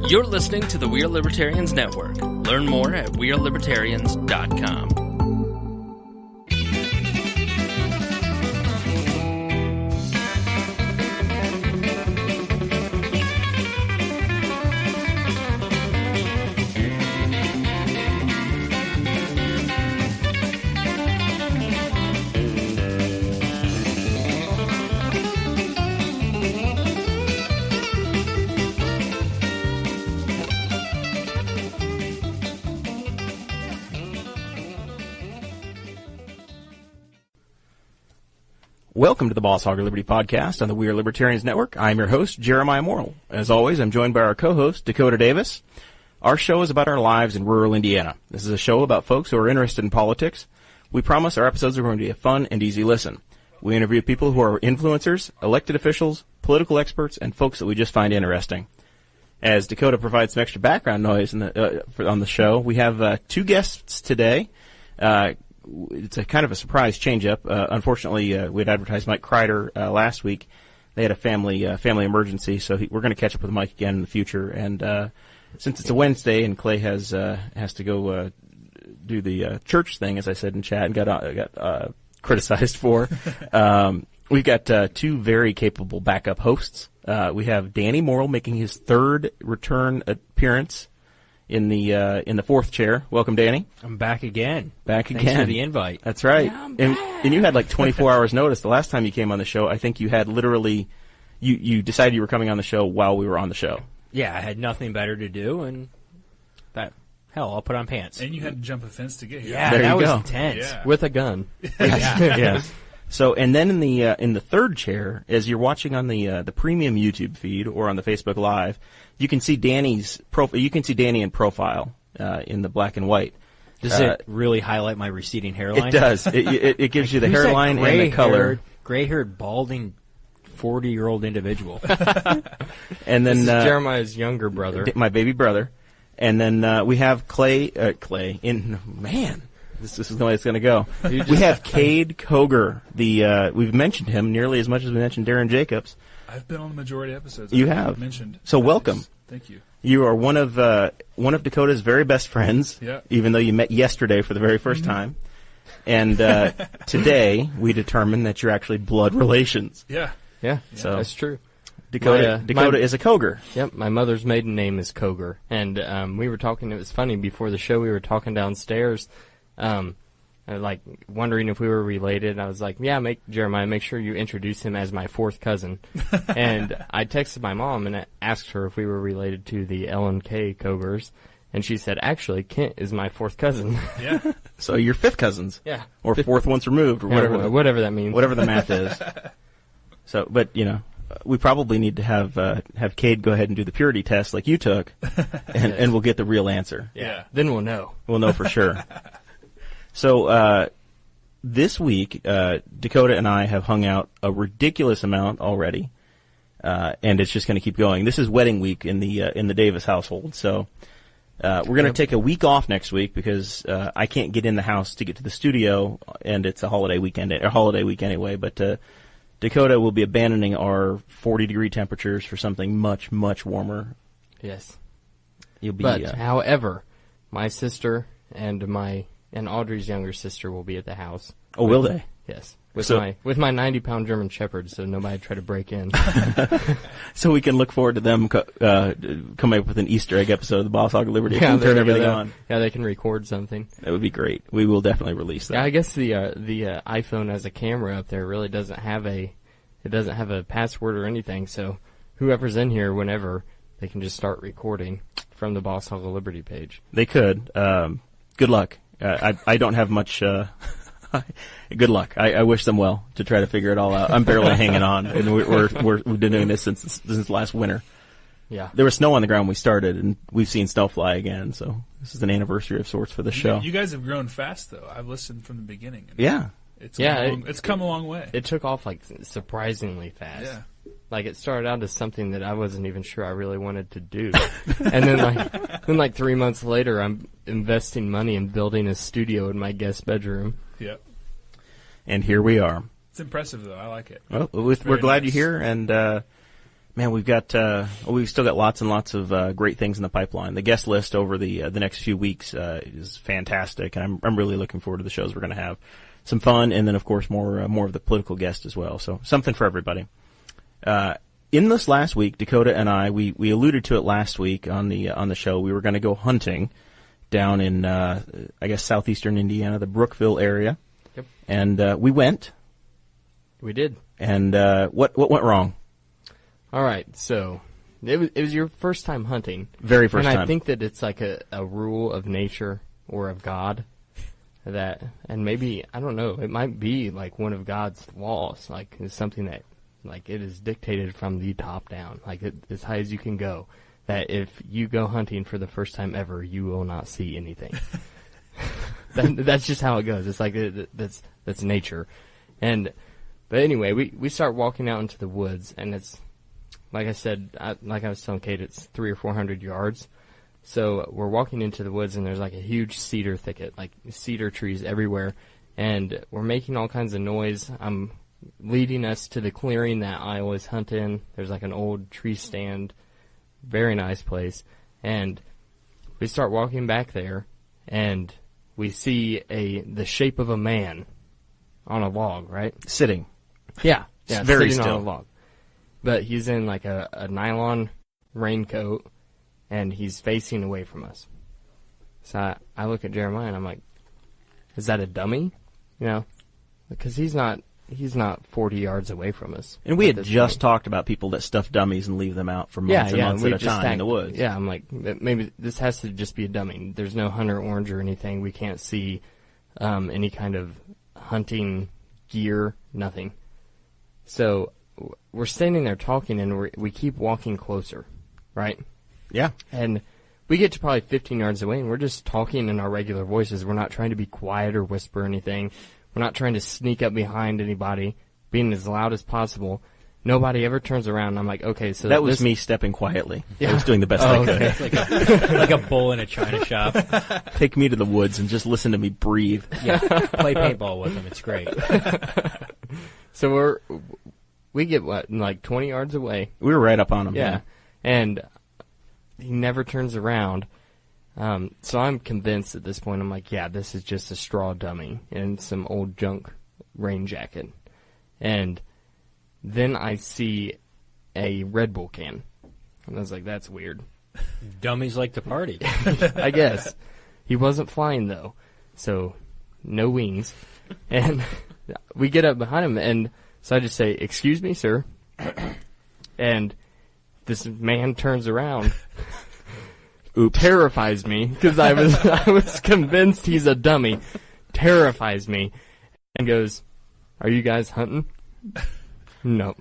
You're listening to the We Are Libertarians Network. Learn more at wearelibertarians.com. Welcome to the Boss Hog of Liberty podcast on the We Are Libertarians Network. I'm your host, Jeremiah Morrell. As always, I'm joined by our co-host, Dakota Davis. Our show is about our lives in rural Indiana. This is a show about folks who are interested in politics. We promise our episodes are going to be a fun and easy listen. We interview people who are influencers, elected officials, political experts, and folks that we just find interesting. As Dakota provides some extra background noise on the show, we have two guests today. It's a kind of a surprise change-up. Unfortunately, we had advertised Mike Kreider last week. They had a family emergency, so we're going to catch up with Mike again in the future. And since it's a Wednesday and Clay has to go do the church thing, as I said in chat, and got criticized for, we've got two very capable backup hosts. We have Danny Morrell making his third return appearance in the fourth chair. Welcome, Danny. I'm back again. Thanks for the invite. That's right. Yeah, and you had like 24 hours notice. The last time you came on the show, I think you had literally, you decided you were coming on the show while we were on the show. Yeah, I had nothing better to do, and I'll put on pants. And you had to jump a fence to get here. Yeah, there that you was go. intense. Yeah. With a gun. Yeah. So, and then in the third chair, as you're watching on the premium YouTube feed or on the Facebook Live, you can see Danny's You can see Danny in profile in the black and white. Does it really highlight my receding hairline? It does. It gives you the hairline and the color. Gray-haired, balding, 40-year-old individual. And then This is Jeremiah's younger brother. my baby brother. And then we have Clay. Man, this is the way it's going to go. We have Kade Koger. We've mentioned him nearly as much as we mentioned Darren Jacobs. I've been on the majority of episodes. You I've have. mentioned. So welcome. Thank you. You are one of Dakota's very best friends. Yeah. Even though you met yesterday for the very first time. And today we determined that you're actually blood relations. Yeah. Yeah, So- that's true. Dakota is a Koger. Yep, my mother's maiden name is Koger. And we were talking, it was funny, before the show we were talking downstairs, like wondering if we were related. I was like, yeah, Jeremiah, make sure you introduce him as my fourth cousin. And I texted my mom and asked her if we were related to the L&K Kogers. And she said, actually, Kent is my fourth cousin. Yeah. So you're fifth cousins. Yeah. Or fourth once removed, or Whatever that means. whatever the math is. So, but we probably need to have Cade go ahead and do the purity test like you took, and we'll get the real answer. Yeah. Then we'll know. We'll know for sure. So this week, Dakota and I have hung out a ridiculous amount already, and it's just going to keep going. This is wedding week in the Davis household, so we're going to take a week off next week because I can't get in the house to get to the studio, and it's a holiday week anyway. But Dakota will be abandoning our 40-degree temperatures for something much, much warmer. Yes. You'll be. But, however, my sister and Audrey's younger sister will be at the house. Oh, will they? Yes. With So- my 90-pound German Shepherd, so nobody try to break in. So we can look forward to them coming up with an Easter egg episode of the Boss Hog of Liberty. Yeah, And turn there you everything go. on. Yeah, they can record something. That would be great. We will definitely release that. Yeah, I guess the iPhone as a camera up there really doesn't have a password or anything. So whoever's in here, whenever, they can just start recording from the Boss Hog of Liberty page. They could. Good luck. I don't have much. Good luck. I wish them well to try to figure it all out. I'm barely hanging on, and we've been doing this since last winter. Yeah. There was snow on the ground when we started, and we've seen snow fly again. So this is an anniversary of sorts for the show. You guys have grown fast, though. I've listened from the beginning. And Yeah. it's come a long way. It took off like surprisingly fast. Yeah. Like it started out as something that I wasn't even sure I really wanted to do, and then like 3 months later, I'm investing money in building a studio in my guest bedroom. Yep. And here we are. It's impressive, though. I like it. Well, we're glad you're here, and Man, we've still got lots and lots of great things in the pipeline. The guest list over the next few weeks is fantastic, and I'm really looking forward to the shows we're going to have. Some fun, and then of course more of the political guest as well. So something for everybody. In this last week, Dakota and I we alluded to it last week on the show. We were going to go hunting down in I guess southeastern Indiana, the Brookville area. Yep. And we went. We did. And what went wrong? All right, so it was your first time hunting. Very first time. And I think that it's like a rule of nature or of God that, and maybe, I don't know, it might be like one of God's laws, like it's something that, like it is dictated from the top down, like as high as you can go, that if you go hunting for the first time ever, you will not see anything. That's just how it goes. It's like, that's nature. But anyway, we start walking out into the woods, and it's, like I said, like I was telling Kate, it's 300 or 400 yards. So we're walking into the woods, and there's like a huge cedar thicket, like cedar trees everywhere, and we're making all kinds of noise. I'm leading us to the clearing that I always hunt in. There's like an old tree stand, very nice place, and we start walking back there, and we see the shape of a man on a log, right? Sitting. Yeah, very sitting still. on a log. But he's in like a nylon raincoat, and he's facing away from us. So I look at Jeremiah, and I'm like, is that a dummy? You know, because he's not 40 yards away from us. And we had just talked about people that stuff dummies and leave them out for months and months at a time in the woods. Yeah, I'm like, maybe this has to just be a dummy. There's no hunter orange or anything. We can't see any kind of hunting gear, nothing. So we're standing there talking, and we keep walking closer, right? Yeah. And we get to probably 15 yards away, and we're just talking in our regular voices. We're not trying to be quiet or whisper anything. We're not trying to sneak up behind anybody, being as loud as possible. Nobody ever turns around, and I'm like, okay, so that was me stepping quietly. Yeah. I was doing the best I could. It's like a bull in a china shop. Take me to the woods and just listen to me breathe. Yeah, play paintball with him. It's great. So we get, like 20 yards away. We were right up on him. Yeah. And he never turns around. So I'm convinced at this point, I'm like, yeah, this is just a straw dummy and some old junk rain jacket. And then I see a Red Bull can. And I was like, that's weird. Dummies like to party. I guess. He wasn't flying, though. So, no wings. And we get up behind him, and so I just say, excuse me, sir. And this man turns around. Oops. Terrifies me, because I was convinced he's a dummy. Terrifies me. And goes, are you guys hunting? No.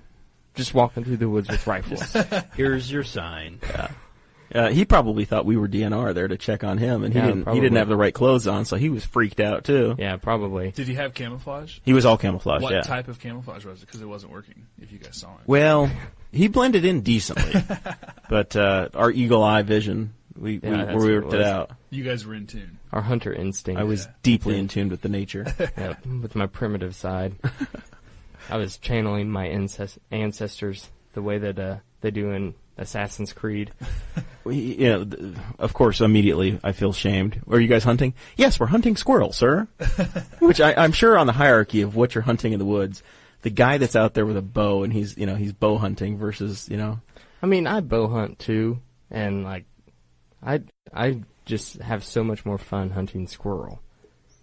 Just walking through the woods with rifles. Here's your sign. Yeah. He probably thought we were DNR there to check on him, and he didn't have the right clothes on, so he was freaked out too. Yeah, probably. Did he have camouflage? He was all camouflaged. What yeah. type of camouflage was it? Because it wasn't working. If you guys saw it. Well, he blended in decently, but our eagle eye vision, we worked it out. You guys were in tune. Our hunter instinct. I was deeply in tune with the nature. Yep, with my primitive side. I was channeling my ancestors the way that they do in Assassin's Creed. Of course, immediately I feel shamed. Are you guys hunting? Yes, we're hunting squirrel, sir. Which I'm sure on the hierarchy of what you're hunting in the woods, the guy that's out there with a bow and he's bow hunting versus, I mean, I bow hunt too, and like, I just have so much more fun hunting squirrel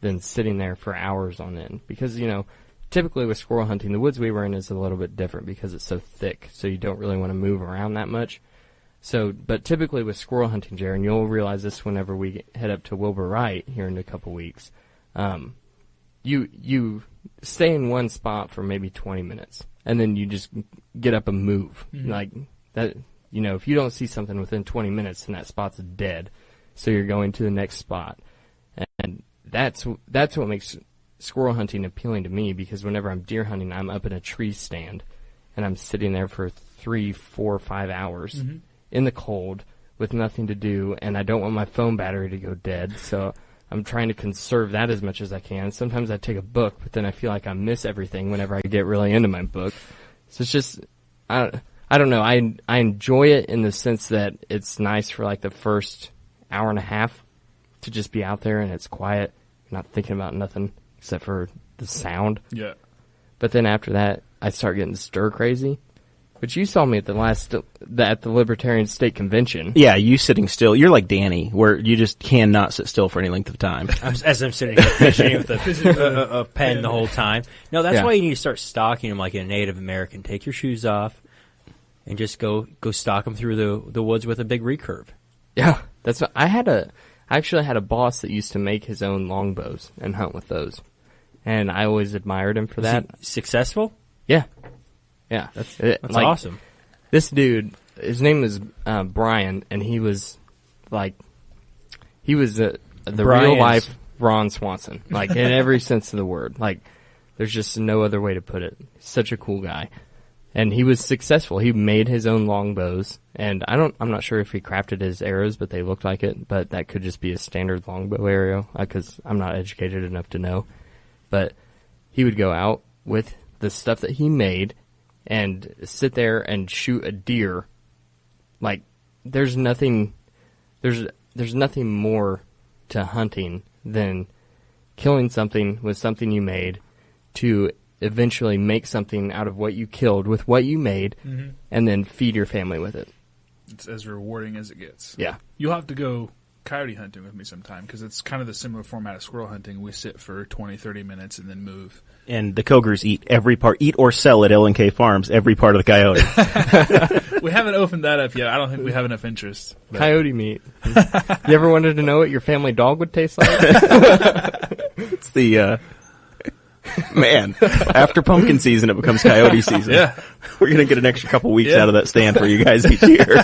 than sitting there for hours on end because, typically with squirrel hunting, the woods we were in is a little bit different because it's so thick, so you don't really want to move around that much. So, but typically with squirrel hunting, Jaron, you'll realize this whenever we head up to Wilbur Wright here in a couple weeks. You stay in one spot for maybe 20 minutes, and then you just get up and move. Mm-hmm. Like that, if you don't see something within 20 minutes, then that spot's dead. So you're going to the next spot, and that's what makes squirrel hunting appealing to me, because whenever I'm deer hunting, I'm up in a tree stand, and I'm sitting there for 3, 4, 5 hours in the cold with nothing to do, and I don't want my phone battery to go dead, so I'm trying to conserve that as much as I can. Sometimes I take a book, but then I feel like I miss everything whenever I get really into my book. So it's just, I I don't know. I enjoy it in the sense that it's nice for like the first hour and a half to just be out there and it's quiet. You're not thinking about nothing except for the sound. Yeah. But then after that, I start getting stir crazy. But you saw me at at the Libertarian State Convention. Yeah, you sitting still. You're like Danny, where you just cannot sit still for any length of time. As I'm sitting there fishing with a pen the whole time. No, that's why you need to start stalking them like a Native American. Take your shoes off and just go stalk them through the woods with a big recurve. Yeah, that's what, I actually had a boss that used to make his own longbows and hunt with those, and I always admired him for that. Successful? Yeah, that's it. That's like, awesome. This dude, his name was Brian, and he was the real life Ron Swanson, like in every sense of the word. Like, there's just no other way to put it. Such a cool guy. And he was successful. He made his own longbows, and I'm not sure if he crafted his arrows, but they looked like it. But that could just be a standard longbow arrow, because I'm not educated enough to know. But he would go out with the stuff that he made and sit there and shoot a deer. Like, there's nothing more to hunting than killing something with something you made to eventually make something out of what you killed with what you made, and then feed your family with it. It's as rewarding as it gets. Yeah. You'll have to go coyote hunting with me sometime, because it's kind of the similar format of squirrel hunting. We sit for 20, 30 minutes and then move. And the Kogers eat or sell at L&K Farms every part of the coyote. We haven't opened that up yet. I don't think we have enough interest. But. Coyote meat. You ever wanted to know what your family dog would taste like? It's the... Man, after pumpkin season, it becomes coyote season. Yeah. We're going to get an extra couple weeks out of that stand for you guys each year.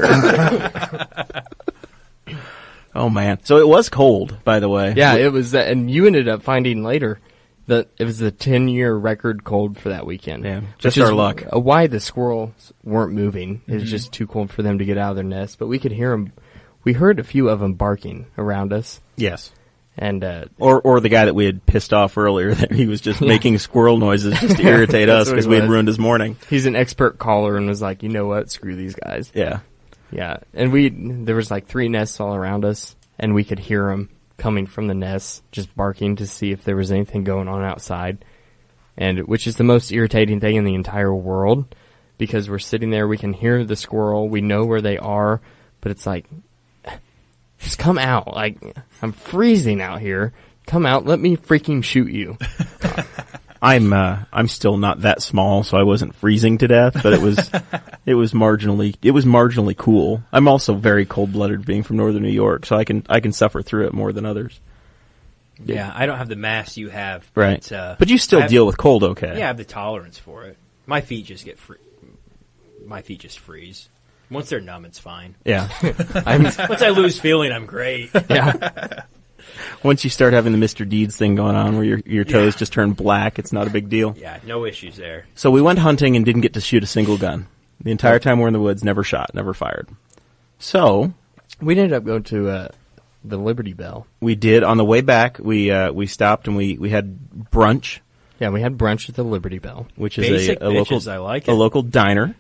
Oh, man. So it was cold, by the way. Yeah, it was that. And you ended up finding later that it was the 10-year record cold for that weekend. Yeah, just which our is luck. Why the squirrels weren't moving. It was just too cold for them to get out of their nest. But we could hear them. We heard a few of them barking around us. Yes. And or the guy that we had pissed off earlier, that he was just making squirrel noises just to irritate us because we had ruined his morning. He's an expert caller and was like, you know what, screw these guys. Yeah. Yeah, and there was like 3 nests all around us, and we could hear them coming from the nests, just barking to see if there was anything going on outside, and which is the most irritating thing in the entire world, because we're sitting there, we can hear the squirrel, we know where they are, but it's like, just come out. Like, I'm freezing out here. Come out. Let me freaking shoot you. I'm still not that small, so I wasn't freezing to death, but it was marginally cool. I'm also very cold-blooded, being from northern New York, so I can suffer through it more than others. Yeah, I don't have the mass you have. Right. But but you still deal with cold okay. Yeah, I have the tolerance for it. My feet just my feet just freeze. Once they're numb, it's fine. Yeah. Once I lose feeling, I'm great. Yeah. Once you start having the Mr. Deeds thing going on where your toes just turn black, it's not a big deal. Yeah, no issues there. So we went hunting and didn't get to shoot a single gun. The entire time we're in the woods, never shot, never fired. So we ended up going to the Liberty Bell. We did. On the way back, we stopped and we had brunch. Yeah, we had brunch at the Liberty Bell, which is a local I like it. A local diner.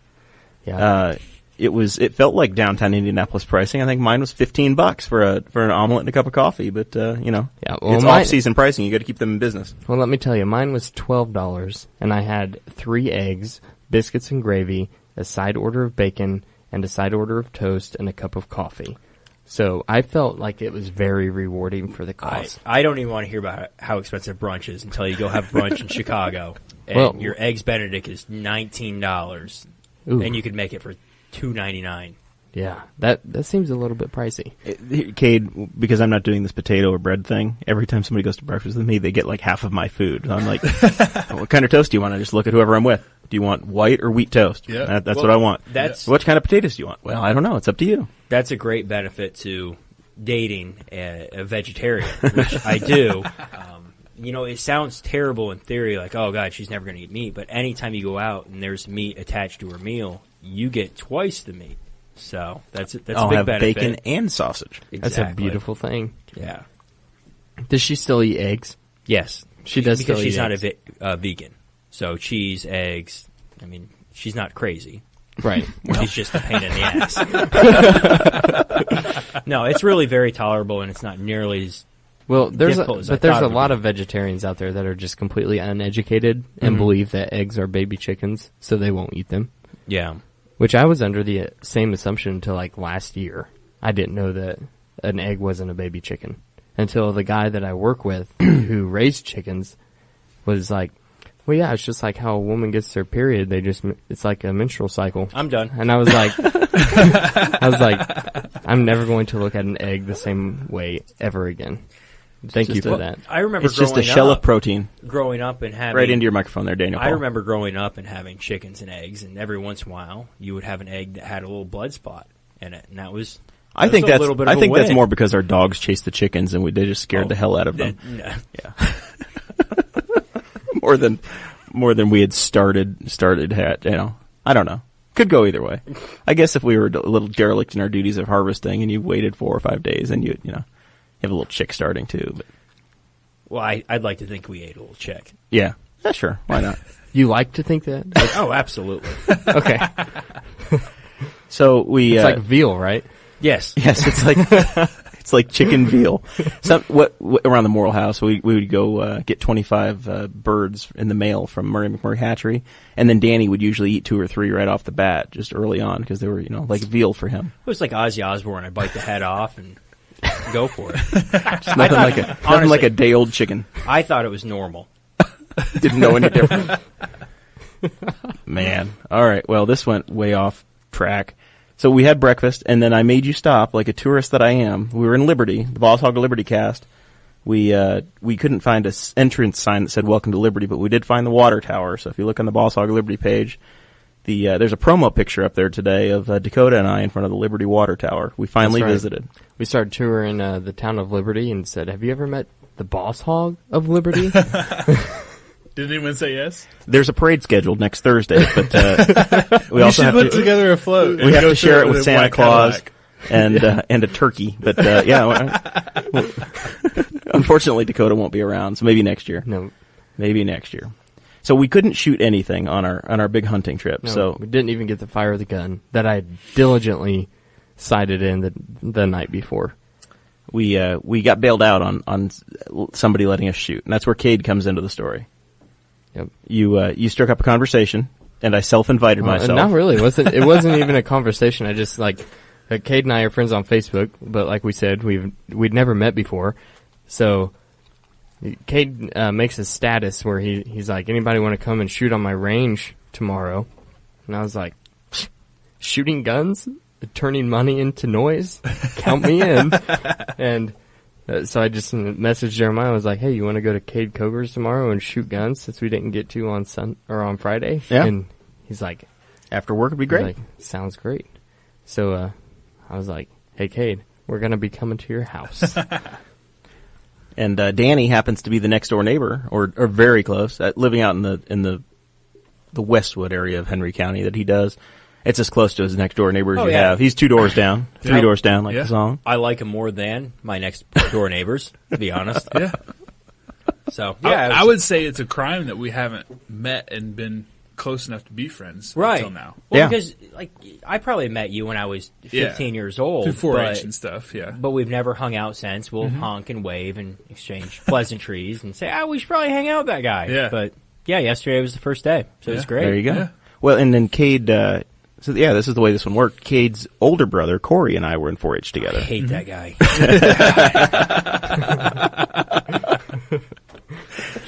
Yeah. It felt like downtown Indianapolis pricing. I think mine was $15 for an omelet and a cup of coffee, but it's off-season pricing. You got to keep them in business. Well, let me tell you, mine was $12, and I had 3 eggs, biscuits and gravy, a side order of bacon, and a side order of toast, and a cup of coffee. So I felt like it was very rewarding for the cost. I don't even want to hear about how expensive brunch is until you go have brunch in Chicago, and your Eggs Benedict is $19, and you could make it for $2.99. Yeah, that seems a little bit pricey. Kade, because I'm not doing this potato or bread thing, every time somebody goes to breakfast with me, they get like half of my food. I'm like, what kind of toast do you want? I just look at whoever I'm with. Do you want white or wheat toast? Yeah. That's what I want. What kind of potatoes do you want? Well, I don't know. It's up to you. That's a great benefit to dating a vegetarian, which I do. It sounds terrible in theory, like, oh, God, she's never going to eat meat. But anytime you go out and there's meat attached to her meal, you get twice the meat. So that's a big have benefit. Bacon and sausage. Exactly. That's a beautiful thing. Yeah. Does she still eat eggs? Yes. She does because still she's eat not eggs. a vegan. So cheese, eggs, she's not crazy. Right. He's just a pain in the ass. No, it's really very tolerable, and it's not nearly as Well, there's difficult as I but there's thought a it would lot be. of vegetarians out there that are just completely uneducated and believe that eggs are baby chickens, so they won't eat them. Yeah. Which I was under the same assumption until like last year. I didn't know that an egg wasn't a baby chicken until the guy that I work with who raised chickens was like, well, yeah, it's just like how a woman gets their period. It's like a menstrual cycle. I'm done. And I was like, I'm never going to look at an egg the same way ever again. Thank you for that. I remember It's just a shell of protein. growing up and having... Right into your microphone there, Daniel. I Paul. remember growing up and having chickens and eggs, and every once in a while you would have an egg that had a little blood spot in it, and that was... I think a little bit of I think a that's win. more because our dogs chased the chickens and they just scared the hell out of them. No. Yeah. more than we had started I don't know. Could go either way. I guess if we were a little derelict in our duties of harvesting and you waited 4 or 5 days, then you have a little chick starting too. But Well, I'd like to think we ate a little chick. yeah, sure. Why not? You like to think that? Oh, absolutely. Okay. So we It's like veal, right? Yes. yes, it's like chicken veal. What around the Morrell house, we would go get 25 birds in the mail from Murray McMurray Hatchery, and then Danny would usually eat 2 or 3 right off the bat, just early on, because they were like veal for him. It was like Ozzy Osbourne. I bite the head off and go for it. Nothing like a day old chicken. I thought it was normal. Didn't know any different. Man, all right. Well, this went way off track. So we had breakfast, and then I made you stop like a tourist that I am. We were in Liberty, the Boss Hog of Liberty cast. We couldn't find a entrance sign that said "Welcome to Liberty," but we did find the water tower. So if you look on the Boss Hog of Liberty page, there's a promo picture up there today of Dakota and I in front of the Liberty water tower. We finally That's right. visited. We started touring the town of Liberty and said, have you ever met the boss hog of Liberty? Did anyone say yes? There's a parade scheduled next Thursday, but we We also should have put to together a float. we have to share it with Santa Claus and a turkey. But unfortunately, Dakota won't be around, so maybe next year. No. Maybe next year. So we couldn't shoot anything on our big hunting trip. No, So we didn't even get to fire the gun that I diligently sighted in the night before. we got bailed out on somebody letting us shoot, and that's where Kade comes into the story. Yep. You struck up a conversation, and I self-invited myself. Not really. It wasn't even a conversation. I just Kade and I are friends on Facebook, but like we said, we'd never met before. So Kade makes a status where he's like, anybody want to come and shoot on my range tomorrow? And I was like, shooting guns? Turning money into noise? Count me in. And so I just messaged Jeremiah. I was like, hey, you want to go to Kade Koger's tomorrow and shoot guns since we didn't get to on Friday? Yeah. And he's like, After work would be great. Like, sounds great. So I was like, hey, Kade, we're going to be coming to your house. And Danny happens to be the next door neighbor, or very close, living out in the Westwood area of Henry County that he does. It's as close to his next door neighbor as you have. He's 2 doors down, 3 doors down, like the song. I like him more than my next door neighbors, to be honest. Yeah. So yeah, I would say it's a crime that we haven't met and been close enough to be friends right until now. Well, Yeah. because I probably met you when I was 15 years old, Through 4-H but, and stuff, yeah. but we've never hung out since. We'll honk and wave and exchange pleasantries and say, we should probably hang out with that guy. Yeah. But yeah, yesterday was the first day, so it's great. There you go. Yeah. Well, and then Kade, so yeah, this is the way this one worked. Cade's older brother, Corey, and I were in 4-H together. I hate that guy.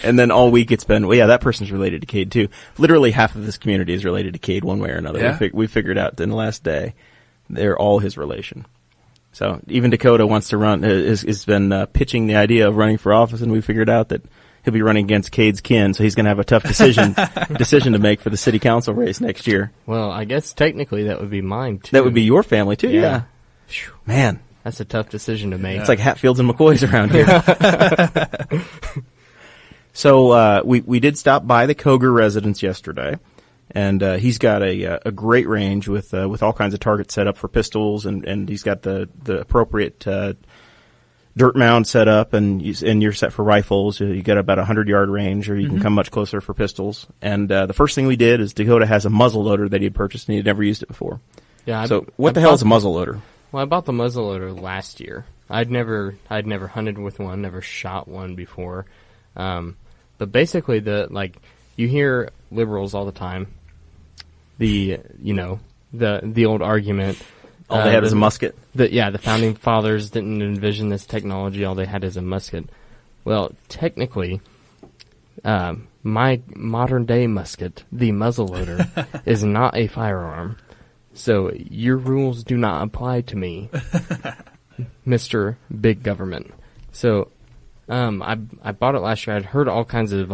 And then all week it's been, that person's related to Kade too. Literally half of this community is related to Kade one way or another. Yeah. We figured out in the last day, they're all his relation. So even Dakota wants to run, has been pitching the idea of running for office, and we figured out that he'll be running against Cade's kin, so he's going to have a tough decision to make for the city council race next year. Well, I guess technically that would be mine, too. That would be your family too, yeah. Phew, Man, that's a tough decision to make. it's like Hatfields and McCoys around here. So we did stop by the Koger residence yesterday, and he's got a great range with all kinds of targets set up for pistols, and he's got the appropriate dirt mound set up, and you're set for rifles. You got about 100-yard range, or you can come much closer for pistols. And the first thing we did is Dakota has a muzzle loader that he'd purchased, and he'd never used it before. Yeah. So what the hell is a muzzle loader? Well, I bought the muzzleloader last year. I'd never hunted with one, never shot one before. But basically, you hear liberals all the time. The old argument. All they had is a musket. The founding fathers didn't envision this technology. All they had is a musket. Well, technically, my modern day musket, the muzzleloader, is not a firearm. So your rules do not apply to me, Mr. Big Government. So I bought it last year. I'd heard all kinds of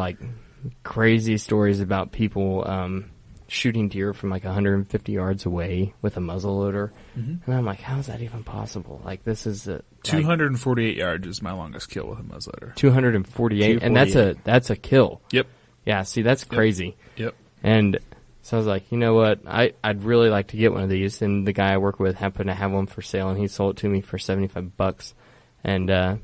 crazy stories about people shooting deer from 150 yards away with a muzzleloader, and I'm like, how is that even possible? This is 248 yards is my longest kill with a muzzleloader. 248, and that's a kill. Yep. Yeah. See, that's crazy. Yep. And so I was like, you know what? I'd really like to get one of these. And the guy I work with happened to have one for sale, and he sold it to me for $75. And I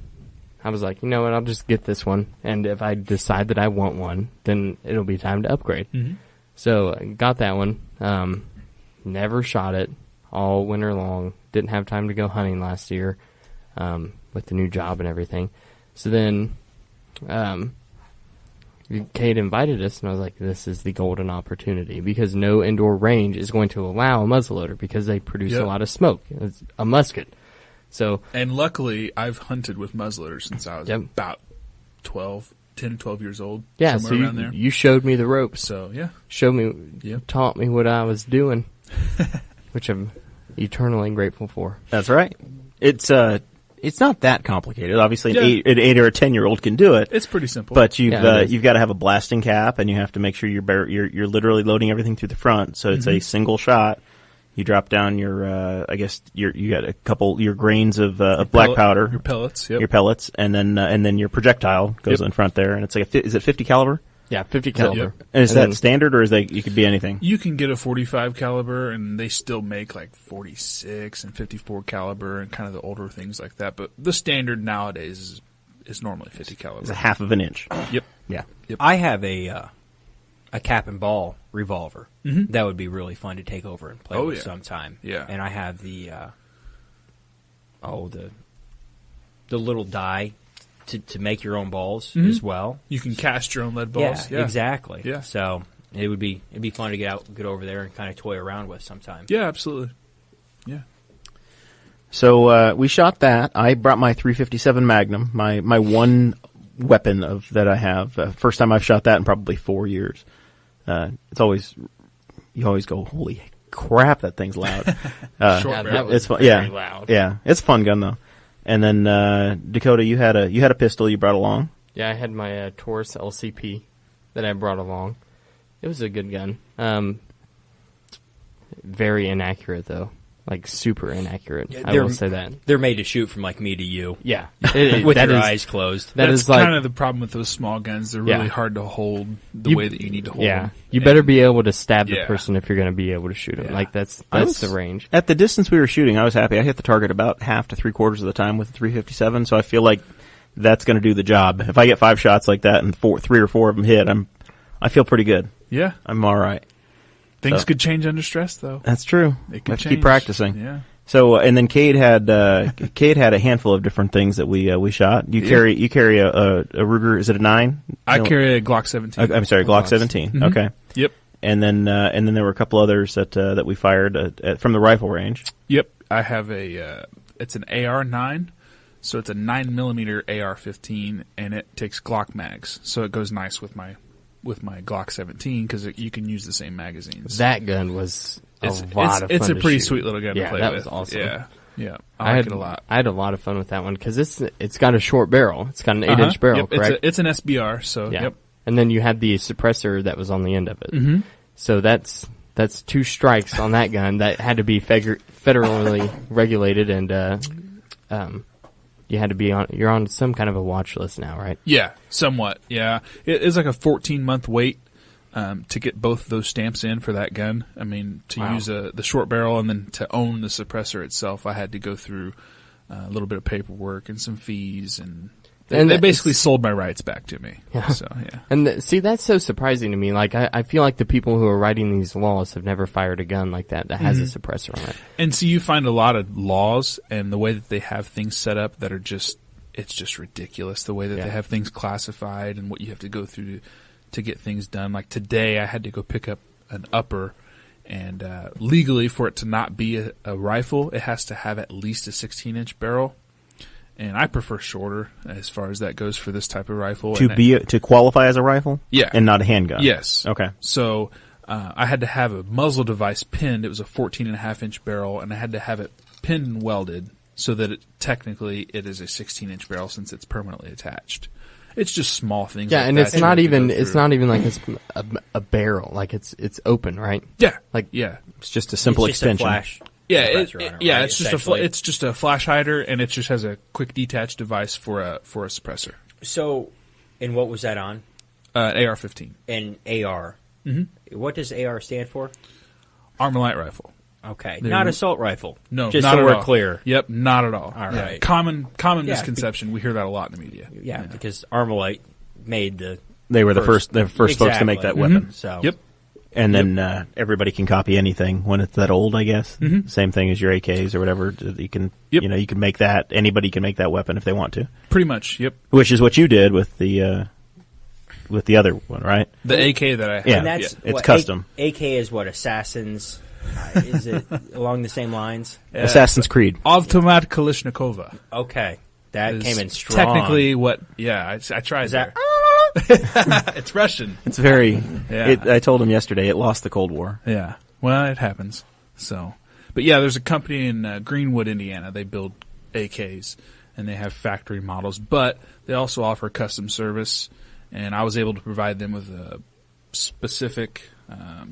was like, you know what? I'll just get this one. And if I decide that I want one, then it'll be time to upgrade. Mm-hmm. So I got that one. Never shot it all winter long. Didn't have time to go hunting last year with the new job and everything. So then Kate invited us, and I was like, this is the golden opportunity, because no indoor range is going to allow a muzzleloader because they produce a lot of smoke. It's a musket. And luckily, I've hunted with muzzleloaders since I was about 10, 12 years old. Yeah, so around there. You showed me the ropes. So, yeah. Taught me what I was doing, which I'm eternally grateful for. That's right. It's not that complicated. Obviously, an 8 or a 10-year-old can do it. It's pretty simple. But you've got to have a blasting cap, and you have to make sure you're literally loading everything through the front. So it's a single shot. You drop down you got a couple your grains of black powder, your pellets, your pellets, and then your projectile goes in front there, and it's is it 50 caliber? Yeah, 50 caliber. Yep. And is that standard, or you could be anything? You can get a 45 caliber, and they still make 46 and 54 caliber and kind of the older things like that. But the standard nowadays is normally 50 caliber. It's a half of an inch. Yep. Yeah. Yep. I have a cap and ball revolver. Mm-hmm. That would be really fun to take over and play with sometime. Yeah. And I have the little die to make your own balls as well. You can cast your own lead balls. Yeah, exactly. Yeah. So it'd be fun to get over there and kind of toy around with sometime. Yeah, absolutely. Yeah. So we shot that. I brought my .357 Magnum, my one weapon that I have. First time I've shot that in probably 4 years. You always go, holy crap, that thing's loud. That was very loud. Yeah, it's a fun gun though. And then Dakota, you had a pistol you brought along. Yeah, I had my Taurus LCP that I brought along. It was a good gun. Very inaccurate though. Super inaccurate. Yeah, I will say that. They're made to shoot from me to you. Yeah. With your eyes closed. That's kind of the problem with those small guns. They're really hard to hold the way that you need to hold them. You better be able to stab the person if you're going to be able to shoot them. Yeah. That's the range. At the distance we were shooting, I was happy. I hit the target about half to 3/4 of the time with the .357, so I feel like that's going to do the job. If I get 5 shots like that and 3 or 4 of them hit, I feel pretty good. Yeah. I'm all right. Things could change under stress, though. That's true. It could have to keep practicing. Yeah. So, and then Kade had a handful of different things that we shot. You carry a Ruger. Is it a 9? I carry a Glock 17. I'm sorry, Glock 17. Mm-hmm. Okay. Yep. And then there were a couple others that we fired from the rifle range. Yep. I have it's an AR-9, so it's a 9mm AR-15, and it takes Glock mags, so it goes nice with my Glock 17 because you can use the same magazines. That gun was lot of fun. It's a pretty shoot. sweet little gun to play with. Yeah, that was awesome. Yeah. I like it a lot. I had a lot of fun with that one because it's got a short barrel. It's got an 8-inch barrel, yep. correct? It's an SBR, so yep. And then you had the suppressor that was on the end of it. Mm-hmm. So that's 2 strikes on that gun that had to be federally regulated, and you had to be you're on some kind of a watch list now, right? Yeah, somewhat. Yeah, it is like a 14-month wait to get both of those stamps in for that gun. I mean, use the short barrel and then to own the suppressor itself, I had to go through a little bit of paperwork and some fees, and they basically sold my rights back to me. Yeah. So yeah. And see, that's so surprising to me. Like, I feel like the people who are writing these laws have never fired a gun like that has a suppressor on it. And so you find a lot of laws and the way that they have things set up that are it's just ridiculous. The way that they have things classified and what you have to go through to get things done. Like today, I had to go pick up an upper, and legally for it to not be a rifle, it has to have at least a 16-inch barrel. And I prefer shorter as far as that goes for this type of rifle. To qualify as a rifle? Yeah. And not a handgun? Yes. Okay. So I had to have a muzzle device pinned. It was a 14.5-inch barrel, and I had to have it pinned and welded so that technically it is a 16-inch barrel since it's permanently attached. It's just small things. Yeah, like and that it's you not have to even go it's through. not even like it's a barrel. Like it's open, right? Yeah. Like Yeah. It's just a simple It's just a extension. flash. Yeah, suppressor on it, yeah, right, it's just essentially. it's just a flash hider, and it just has a quick detach device for a suppressor. So, and what was that on? AR-15, An AR. Mm-hmm. What does AR stand for? Armalite rifle. Okay, They're- not assault rifle. No, just not so at we're all. clear. Yep, not at all. All Yeah, right. Common Yeah, misconception. We hear that a lot in the media. Yeah, because Armalite made the. They were the first folks to make that weapon. So Yep. And then everybody can copy anything when it's that old, I guess. Same thing as your AKs or whatever. You can, Yep. you can make that. Anybody can make that weapon if they want to. Pretty much. Yep. Which is what you did with the other one, right? The AK that I have. Yeah. And that's it's what, custom. AK is what Assassins. Is it along the same lines? Assassin's Creed. Automat Kalishnikova. Okay, that is came in strong. Technically, what? Yeah, I tried Is that? It's Russian. It's very. Yeah. I told him yesterday it lost the Cold War. Yeah. Well, it happens. So, but yeah, there's a company in Greenwood, Indiana. They build AKs, and they have factory models, but they also offer custom service. And I was able to provide them with a specific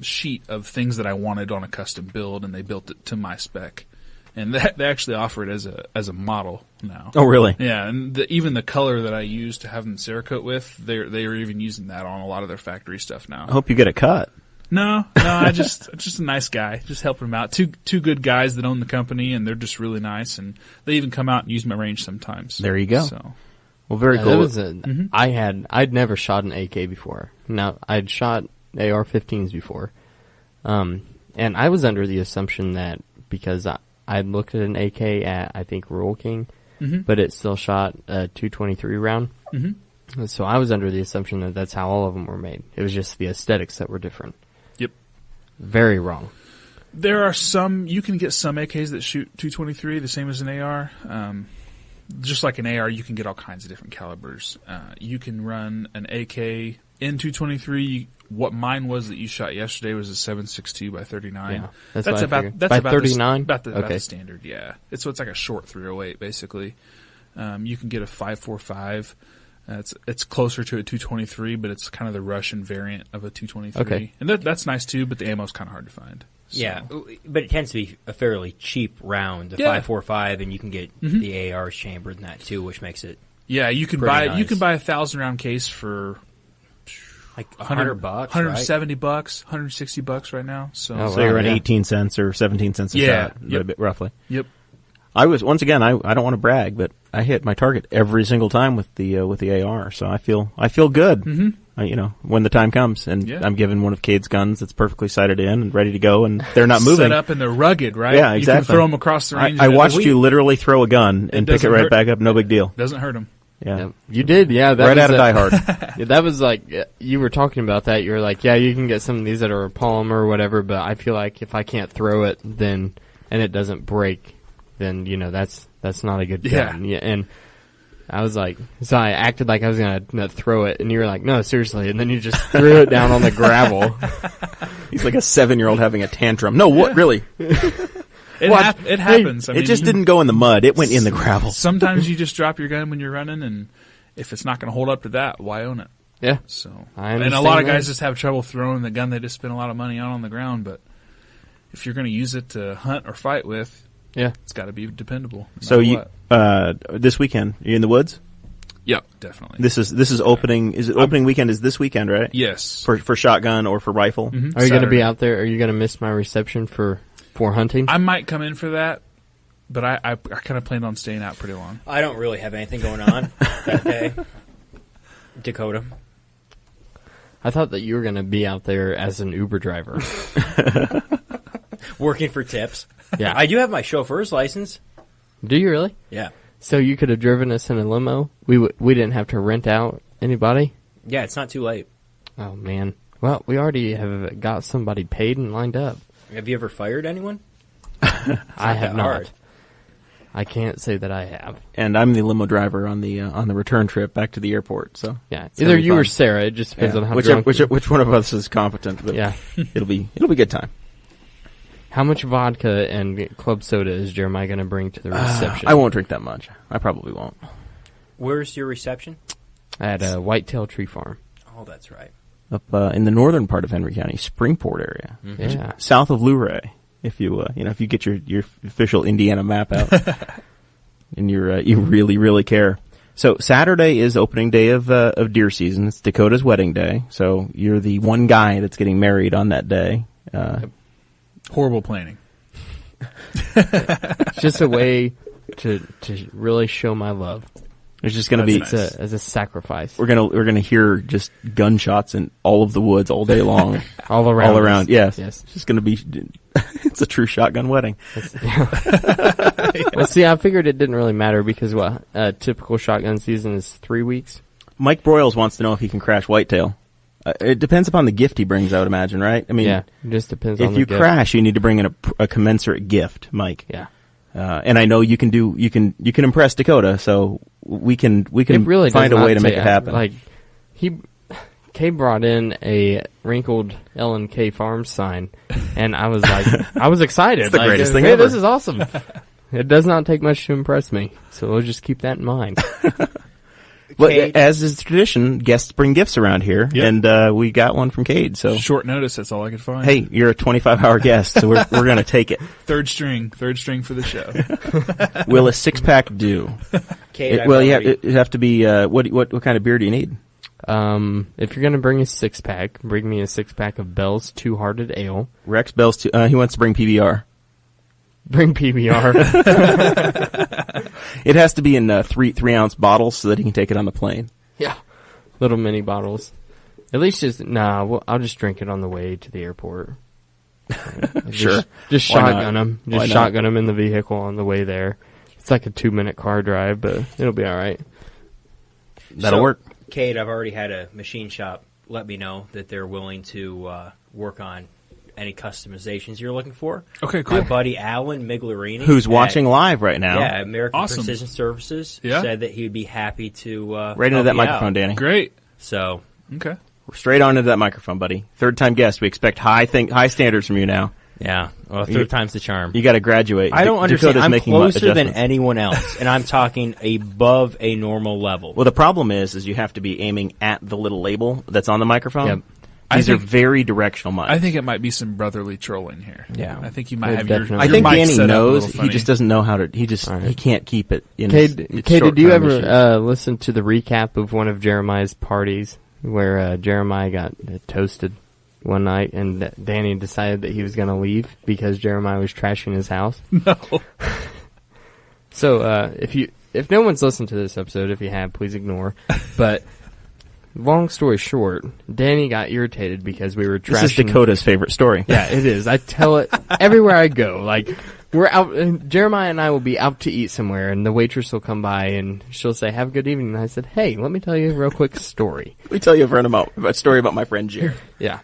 sheet of things that I wanted on a custom build, and they built it to my spec. And they actually offer it as a model now. Oh, really? Yeah, and even the color that I used to have them Cerakote with, they are even using that on a lot of their factory stuff now. I hope you get it cut. No, I'm just a nice guy, just helping them out. Two good guys that own the company, and they're just really nice, and they even come out and use my range sometimes. There you go. So, Well, very That cool. was I'd never shot an AK before. Now I'd shot AR-15s before, and I was under the assumption that because I'd looked at an AK at I think Rural King, but it still shot a 223 round. Mm-hmm. So I was under the assumption that that's how all of them were made. It was just the aesthetics that were different. yep. Very wrong. There are some, you can get some AKs that shoot 223, the same as an AR. Just like an AR, you can get all kinds of different calibers. You can run an AK in 223. What mine was that you shot yesterday was a 7.62 by 39. Yeah, that's what I about figured. that's By about 39? about the Okay. standard. Yeah, so it's like a short 308 basically. You can get a 5.45. It's closer to a 223, but it's kind of the Russian variant of a 223. Okay. And that's nice too, but the ammo's kind of hard to find. So. Yeah, but it tends to be a fairly cheap round, the Yeah. 5.45, and you can get the ARs chambered in that too, which makes it Yeah, you can Pretty buy you nice. can buy a 1,000-round case for like $100, $170, $160 right now. So, Oh, So you're wow, at yeah. 18 cents or 17 cents a Yeah, shot, yep. a bit roughly. yep. I was once again. I don't want to brag, but I hit my target every single time with the AR. So I feel good. Mm-hmm. When the time comes, and Yeah. I'm given one of Cade's guns that's perfectly sighted in and ready to go, and they're not moving. Set up and they're rugged, right? Yeah, You exactly. can throw them across the range. I and watched it you literally throw a gun and pick it doesn't right hurt. back up. No big deal. doesn't hurt them. Yeah, Yep. You did, yeah. That right was out of Die Hard. Yeah, that was like you were talking about that. You were like, yeah, you can get some of these that are polymer or whatever, but I feel like if I can't throw it, then and it doesn't break, then that's not a good gun. Yeah, and I was like, so I acted like I was gonna throw it, and you were like, no, seriously, and then you just threw it down on the gravel. He's like a 7-year-old having a tantrum. No, what really? It happens. I It mean, just didn't go in the mud. It went in the gravel. Sometimes you just drop your gun when you're running, and if it's not going to hold up to that, why own it? Yeah, So, I and a understand lot of that. guys just have trouble throwing the gun they just spent a lot of money on the ground. But if you're going to use it to hunt or fight with, yeah. it's got to be dependable. no So matter what. this weekend, are you in the woods? Yep, definitely. This is opening. Is it opening weekend? Is this weekend, right? Yes. For shotgun or for rifle? Are you going to be Saturday. out there? Are you going to miss my reception for hunting? I might come in for that, but I kind of planned on staying out pretty long. I don't really have anything going on that day. Dakota. I thought that you were going to be out there as an Uber driver. Working for tips. Yeah. I do have my chauffeur's license. Do you really? Yeah. So you could have driven us in a limo? We didn't have to rent out anybody? Yeah, it's not too late. Oh, man. Well, we already have got somebody paid and lined up. Have you ever fired anyone? I have that not. hard. I can't say that I have. And I'm the limo driver on the return trip back to the airport. So Yeah, it's gonna either be you or fun. Sarah. It just depends on how which drunk. which one of us is competent. But Yeah. it'll be a good time. How much vodka and club soda is Jeremiah going to bring to the reception? I won't drink that much. I probably won't. Where's your reception? At a Whitetail Tree Farm. Oh, that's right. Up in the northern part of Henry County, Springport area, Yeah. south of Luray. If you if you get your official Indiana map out, and you really care. So Saturday is opening day of deer season. It's Dakota's wedding day. So you're the one guy that's getting married on that day. Horrible planning. It's just a way to really show my love. There's just going to be That's As a sacrifice. we're gonna hear just gunshots in all of the woods all day long, All around. all around. Yes, Yes. It's just going to be. It's a true shotgun wedding. Well, see, I figured it didn't really matter because typical shotgun season is 3 weeks. Mike Broyles wants to know if he can crash whitetail. It depends upon the gift he brings, I would imagine, right? I mean, Yeah, it just depends on if the you gift. crash, you need to bring in a commensurate gift, Mike. Yeah. And I know you can impress Dakota, so we can It really find does a way not to make say- it happen. Like, Kay brought in a wrinkled L&K Farms sign, and I was like, I was excited. It's the like, greatest thing hey, ever. this is awesome. It does not take much to impress me, so we'll just keep that in mind. Well, Cade. as is tradition, guests bring gifts around here, Yep. and we got one from Cade. So, Short notice, that's all I could find. hey, you're a 25-hour guest, so we're going to take it. Third string for the show. Will a 6-pack do? Kate, It have to be. What kind of beer do you need? If you're gonna bring a 6-pack, bring me a 6-pack of Bell's Two-Hearted Ale. Rex Bell's. He wants to bring PBR. Bring PBR. It has to be in 3-ounce bottles so that he can take it on the plane. Yeah. Little mini bottles. At least I'll just drink it on the way to the airport. Sure. Just Why not? shotgun them. Why Just not? shotgun them in the vehicle on the way there. It's like a 2-minute car drive, but it'll be all right. That'll work. Kate, I've already had a machine shop let me know that they're willing to work on any customizations you're looking for. Okay, cool. My buddy Alan Miglerini, Who's at- watching live right now? Yeah, American Awesome. Precision Services Yeah. said that he would be happy to Right into help that you microphone, out. Danny. Great. So Okay. Straight on into that microphone, buddy. Third-time guest. We expect high standards from you now. yeah, well, You- third time's the charm. You got to graduate. I don't understand. Dakota's I'm making closer than adjustments. anyone else, and I'm talking above a normal level. Well, the problem is you have to be aiming at the little label that's on the microphone. Yep. These I are think- very directional mics. I think it might be some brotherly trolling here. Yeah. I think you might Yeah, have your, definitely. I your think mic Danny set up a knows. little He funny. just doesn't know how to. He right. can't keep it in. Kate, his did you short-term ever issues. listen to the recap of one of Jeremiah's parties where Jeremiah got toasted one night and Danny decided that he was going to leave because Jeremiah was trashing his house? No. So if no one's listened to this episode, if you have, please ignore. But long story short, Danny got irritated because we were trashing. This is Dakota's favorite story. Yeah, it is. I tell it everywhere I go. Like, we're out, and Jeremiah and I will be out to eat somewhere, and the waitress will come by, and she'll say, "Have a good evening." And I said, "Hey, let me tell you a real quick story." Let me tell you a story about my friend Jerry. Yeah.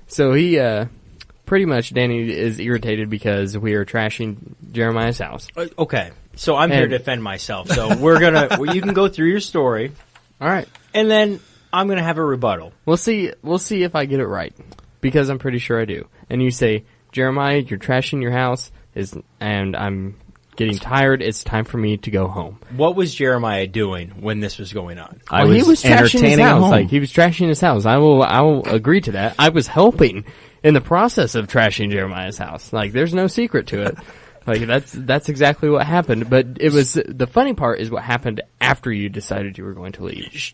So he, pretty much, Danny is irritated because we are trashing Jeremiah's house. Okay, so I'm here And- to defend myself. So we're gonna. You can go through your story, All right. and then I'm gonna have a rebuttal. We'll see if I get it right, because I'm pretty sure I do. And you say, "Jeremiah, you're trashing your house, and I'm getting tired. It's time for me to go home." What was Jeremiah doing when this was going on? Well, he was trashing his entertaining house. home. Like, he was trashing his house. I will agree to that. I was helping in the process of trashing Jeremiah's house. Like, there's no secret to it. Like, that's exactly what happened. But it was, the funny part is what happened after you decided you were going to leave.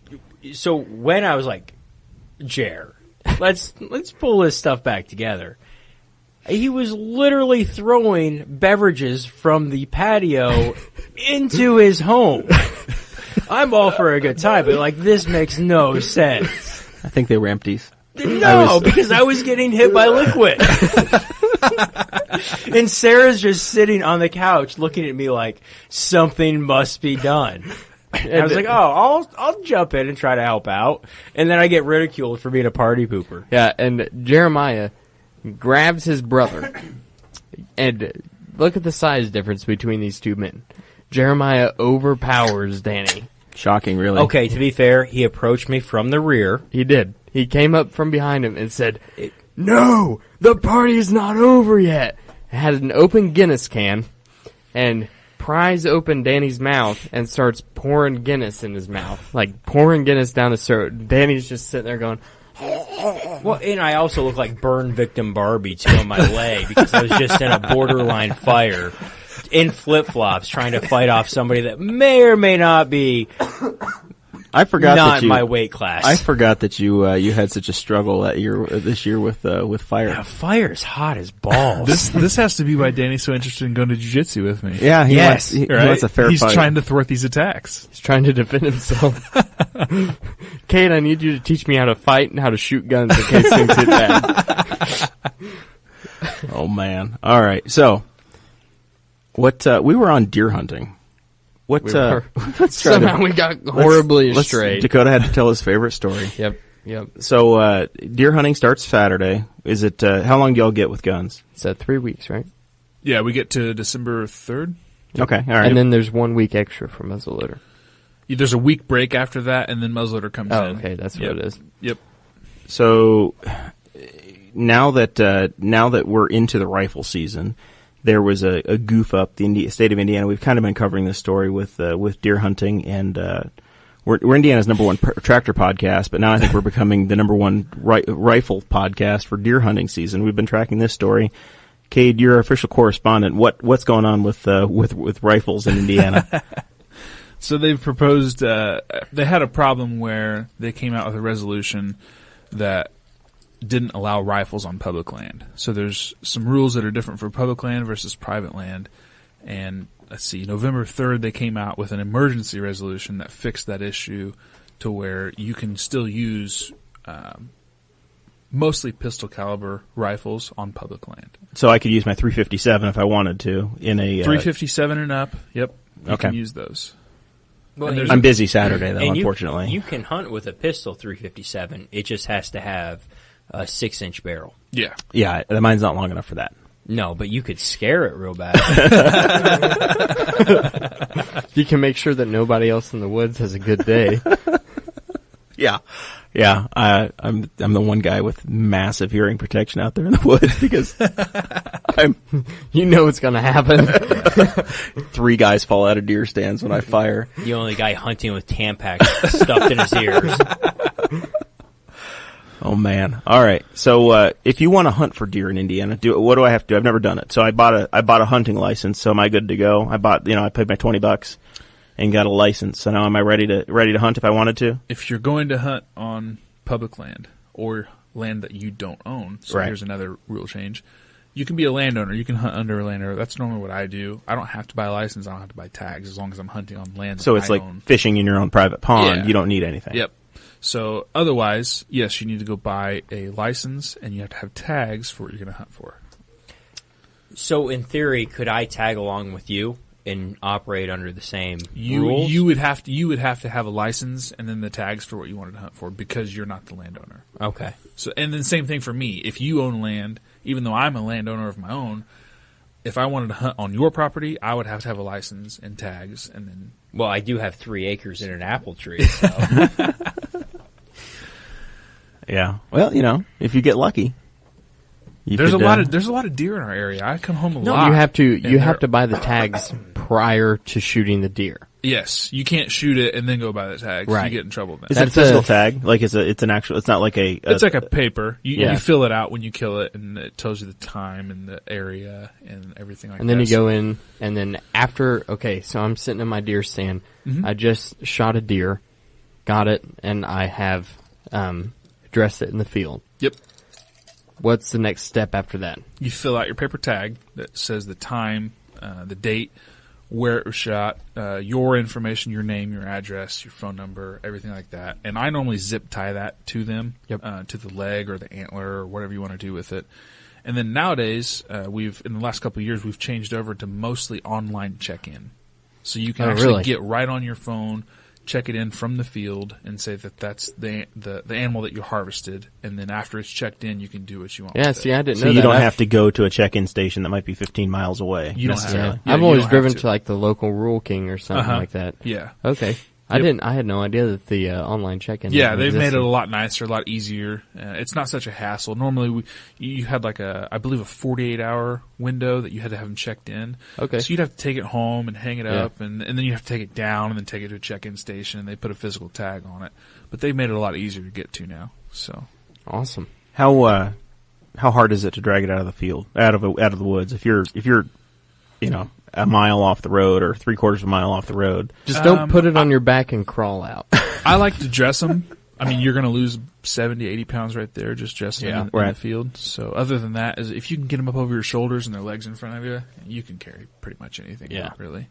So when I was like, Jer, let's pull this stuff back together. He was literally throwing beverages from the patio into his home. I'm all for a good time, but like this makes no sense. I think they were empties. No, because I was getting hit by liquid. And Sarah's just sitting on the couch looking at me like something must be done. And I was like, I'll jump in and try to help out. And then I get ridiculed for being a party pooper. Yeah, and Jeremiah grabs his brother. And look at the size difference between these two men. Jeremiah overpowers Danny. Shocking, really. Okay, to be fair, he approached me from the rear. He did. He came up from behind him and said, "No, the party is not over yet." Had an open Guinness can and pries open Danny's mouth and starts pouring Guinness in his mouth. Like, pouring Guinness down his throat. Danny's just sitting there going, Well, and I also look like burn victim Barbie, too, on my leg because I was just in a borderline fire in flip-flops trying to fight off somebody that may or may not be I forgot not that you, my weight class. I forgot that you had such a struggle this year with fire. Yeah, fire's hot as balls. This has to be why Danny's so interested in going to jiu-jitsu with me. Yeah, he Yes. wants, he Right? wants a fair He's fight. trying to thwart these attacks. he's trying to defend himself. Kate, I need you to teach me how to fight and how to shoot guns in case things hit bad. Oh man! All right, so what? We were on deer hunting. What? We were. Let's try Somehow we got horribly astray. Dakota had to tell his favorite story. Yep. So deer hunting starts Saturday. Is it? How long do y'all get with guns? It's 3 weeks, right? Yeah, we get to December 3rd. Okay, all right. And then there's 1 week extra for muzzleloader. There's a week break after that, and then muzzleloader comes Oh, in. okay, that's Yep. what it is. Yep. So now that we're into the rifle season, there was a goof up the state of Indiana. We've kind of been covering this story with deer hunting, and we're Indiana's number one tractor podcast, but now I think we're becoming the number one rifle podcast for deer hunting season. We've been tracking this story. Cade, you're our official correspondent. What's going on with rifles in Indiana? So they've proposed, they had a problem where they came out with a resolution that didn't allow rifles on public land. So there's some rules that are different for public land versus private land. And let's see, November 3rd they came out with an emergency resolution that fixed that issue to where you can still use mostly pistol caliber rifles on public land. So I could use my 357 if I wanted to in a 357 and up, yep, you Okay. can use those. Well, And I'm busy Saturday though, and unfortunately. You can hunt with a pistol 357. It just has to have a 6-inch barrel. Yeah. Yeah, mine's not long enough for that. No, but you could scare it real bad. You can make sure that nobody else in the woods has a good day. Yeah. I'm the one guy with massive hearing protection out there in the woods because You know what's going to happen. 3 guys fall out of deer stands when I fire. The only guy hunting with Tampax stuffed in his ears. Oh man! All right. So if you want to hunt for deer in Indiana, what do I have to do? I've never done it. So I bought a hunting license. So am I good to go? I paid my $20 and got a license. So now am I ready to hunt if I wanted to? If you're going to hunt on public land or land that you don't own, so Right. Here's another rule change. You can be a landowner. You can hunt under a landowner. That's normally what I do. I don't have to buy a license. I don't have to buy tags as long as I'm hunting on land So that it's I like own. fishing in your own private pond. Yeah. You don't need anything. Yep. So otherwise, yes, you need to go buy a license and you have to have tags for what you're going to hunt for. So in theory, could I tag along with you and operate under the same rules? You would have to have a license and then the tags for what you wanted to hunt for because you're not the landowner. Okay. So and then same thing for me. If you own land, even though I'm a landowner of my own, if I wanted to hunt on your property, I would have to have a license and tags and then. Well, I do have 3 acres and an apple tree. So. Yeah. Well, if you get lucky, There's a lot of deer in our area. I come home a lot. You have to and have to buy the tags prior to shooting the deer. Yes, you can't shoot it and then go buy the tags. Right. You get in trouble then. is it a That's physical a- tag? Like it's an actual. It's not like a. It's like a paper. Yeah. You fill it out when you kill it, and it tells you the time and the area and everything like that. And then you go in, and then after, okay, so I'm sitting in my deer stand. Mhm. I just shot a deer, got it, and I have dressed it in the field. Yep. what's the next step after that? You fill out your paper tag that says the time, the date, where it was shot, your information, your name, your address, your phone number, everything like that. And I normally zip tie that to them, to the leg or the antler or whatever you want to do with it. And then nowadays, in the last couple of years, we've changed over to mostly online check-in. So you can actually get right on your phone, check it in from the field, and say that that's the animal that you harvested. And then after it's checked in, you can do what you want. Yeah, see, I didn't know So that. you don't have to go to a check-in station that might be 15 miles away. You don't have necessarily. to. Yeah, I've you always don't driven have to like the local Rural King or something like that. Yeah. Okay. I had no idea that the online check-in. Yeah, they've made it existed. a lot nicer, a lot easier. It's not such a hassle. Normally, you had like I believe a 48-hour window that you had to have them checked in. Okay. So you'd have to take it home and hang it up, and then you have to take it down and then take it to a check-in station, and they put a physical tag on it. But they've made it a lot easier to get to now. So Awesome. How hard is it to drag it out of the field, out of the woods? If you're a mile off the road or 3/4 of a mile off the road, Just don't put it on your back and crawl out. I like to dress them. I mean, you're going to lose 70, 80 pounds right there just dressing them in the field. So other than that, if you can get them up over your shoulders and their legs in front of you, you can carry pretty much anything. Yeah. Really.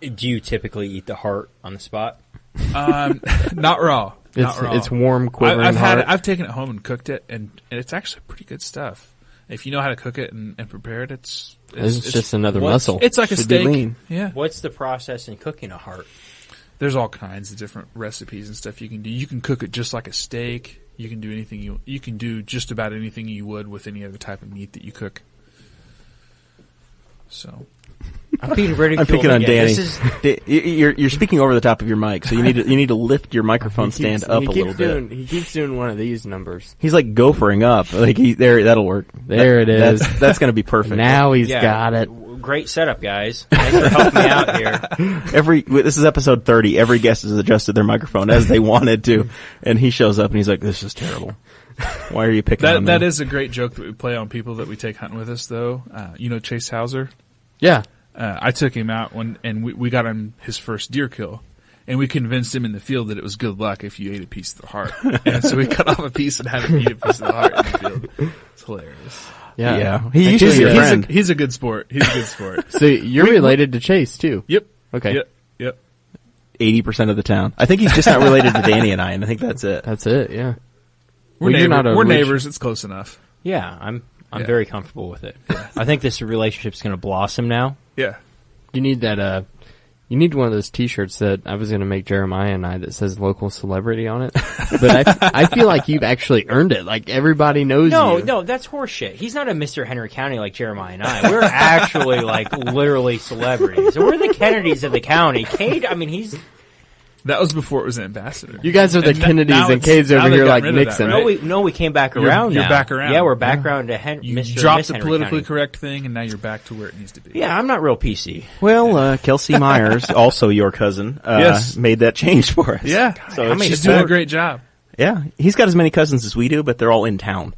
Do you typically eat the heart on the spot? Not raw. Not raw. It's warm, quivering heart. I've taken it home and cooked it, and it's actually pretty good stuff. If you know how to cook it and prepare it, it's just another muscle. It's like a Should be steak. lean. Yeah. What's the process in cooking a heart? There's all kinds of different recipes and stuff you can do. You can cook it just like a steak. You can do anything you can do just about anything you would with any other type of meat that you cook. So I'm being ridiculed. I'm picking on again. Danny. You're speaking over the top of your mic, so you need to lift your microphone stand up a little bit. He keeps doing one of these numbers. He's like gophering up. Like that'll work. There it is. That's going to be perfect. Now he's Yeah. got it. Great setup, guys. Thanks for helping me out here. This is episode 30. Every guest has adjusted their microphone as they wanted to, and he shows up and he's like, "This is terrible. Why are you picking on me?" that is a great joke that we play on people that we take hunting with us, though. Chase Hauser. Yeah. I took him out and we got him his first deer kill. And we convinced him in the field that it was good luck if you ate a piece of the heart. And so we cut off a piece and had him eat a piece of the heart in the field. It's hilarious. Yeah. He usually your friend. He's a good sport. He's a good sport. So you're related to Chase, too. Yep. Okay. Yep. 80% of the town. I think he's just not related to Danny and I think that's it. That's it, yeah. We're We're neighbors. It's close enough. Yeah, I'm very comfortable with it. I think this relationship's going to blossom now. Yeah. You need that, you need one of those T-shirts that I was going to make Jeremiah and I that says local celebrity on it. But I feel like you've actually earned it. Like, everybody knows you. No, that's horseshit. He's not a Mr. Henry County like Jeremiah and I. We're actually, literally celebrities. We're the Kennedys of the county. Cade, he's... That was before it was an ambassador. You guys are the Kennedys and Cade's over here like Nixon. Right? No, we came back around You're now. back around. Yeah, we're back around to You Mr. and dropped Miss the Henry politically County. correct thing, and now you're back to where it needs to be. Yeah, I'm not real PC. Well, Kelsey Myers, also your cousin, Yes. made that change for us. Yeah. So She's doing a great job. Yeah, he's got as many cousins as we do, but they're all in town.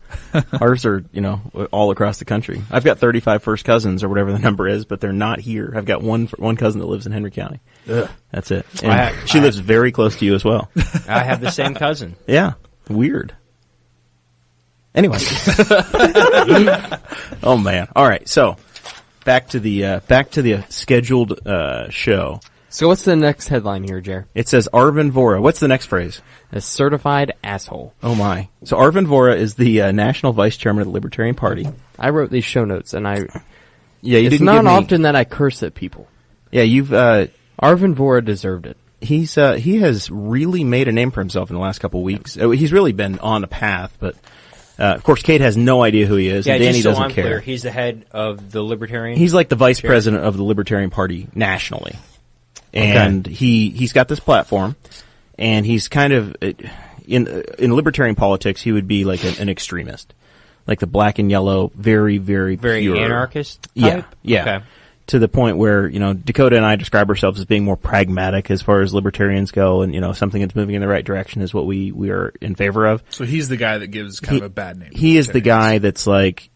Ours are, all across the country. I've got 35 first cousins or whatever the number is, but they're not here. I've got one cousin that lives in Henry County. Ugh. That's it. And she lives very close to you as well. I have the same cousin. Yeah, weird. Anyway. Oh man. All right. So back to the scheduled show. So what's the next headline here, Jer? It says Arvin Vohra. What's the next phrase? A certified asshole. Oh my. So Arvin Vohra is the national vice chairman of the Libertarian Party. I wrote these show notes, and Yeah, you it's didn't not give me, often that I curse at people. Yeah, you've Arvin Vohra deserved it. he has really made a name for himself in the last couple of weeks. He's really been on a path, but of course Kate has no idea who he is, Yeah, and Danny just so doesn't I'm care. clear, he's the head of the Libertarian. He's like the vice Chair. president of the Libertarian Party nationally. And he's got this platform, and he's kind of in libertarian politics. He would be like an extremist, like the black and yellow, very pure. anarchist type? Yeah. Okay. To the point where Dakota and I describe ourselves as being more pragmatic as far as libertarians go, and something that's moving in the right direction is what we are in favor of. So he's the guy that gives kind of a bad name. He is the guy that's like,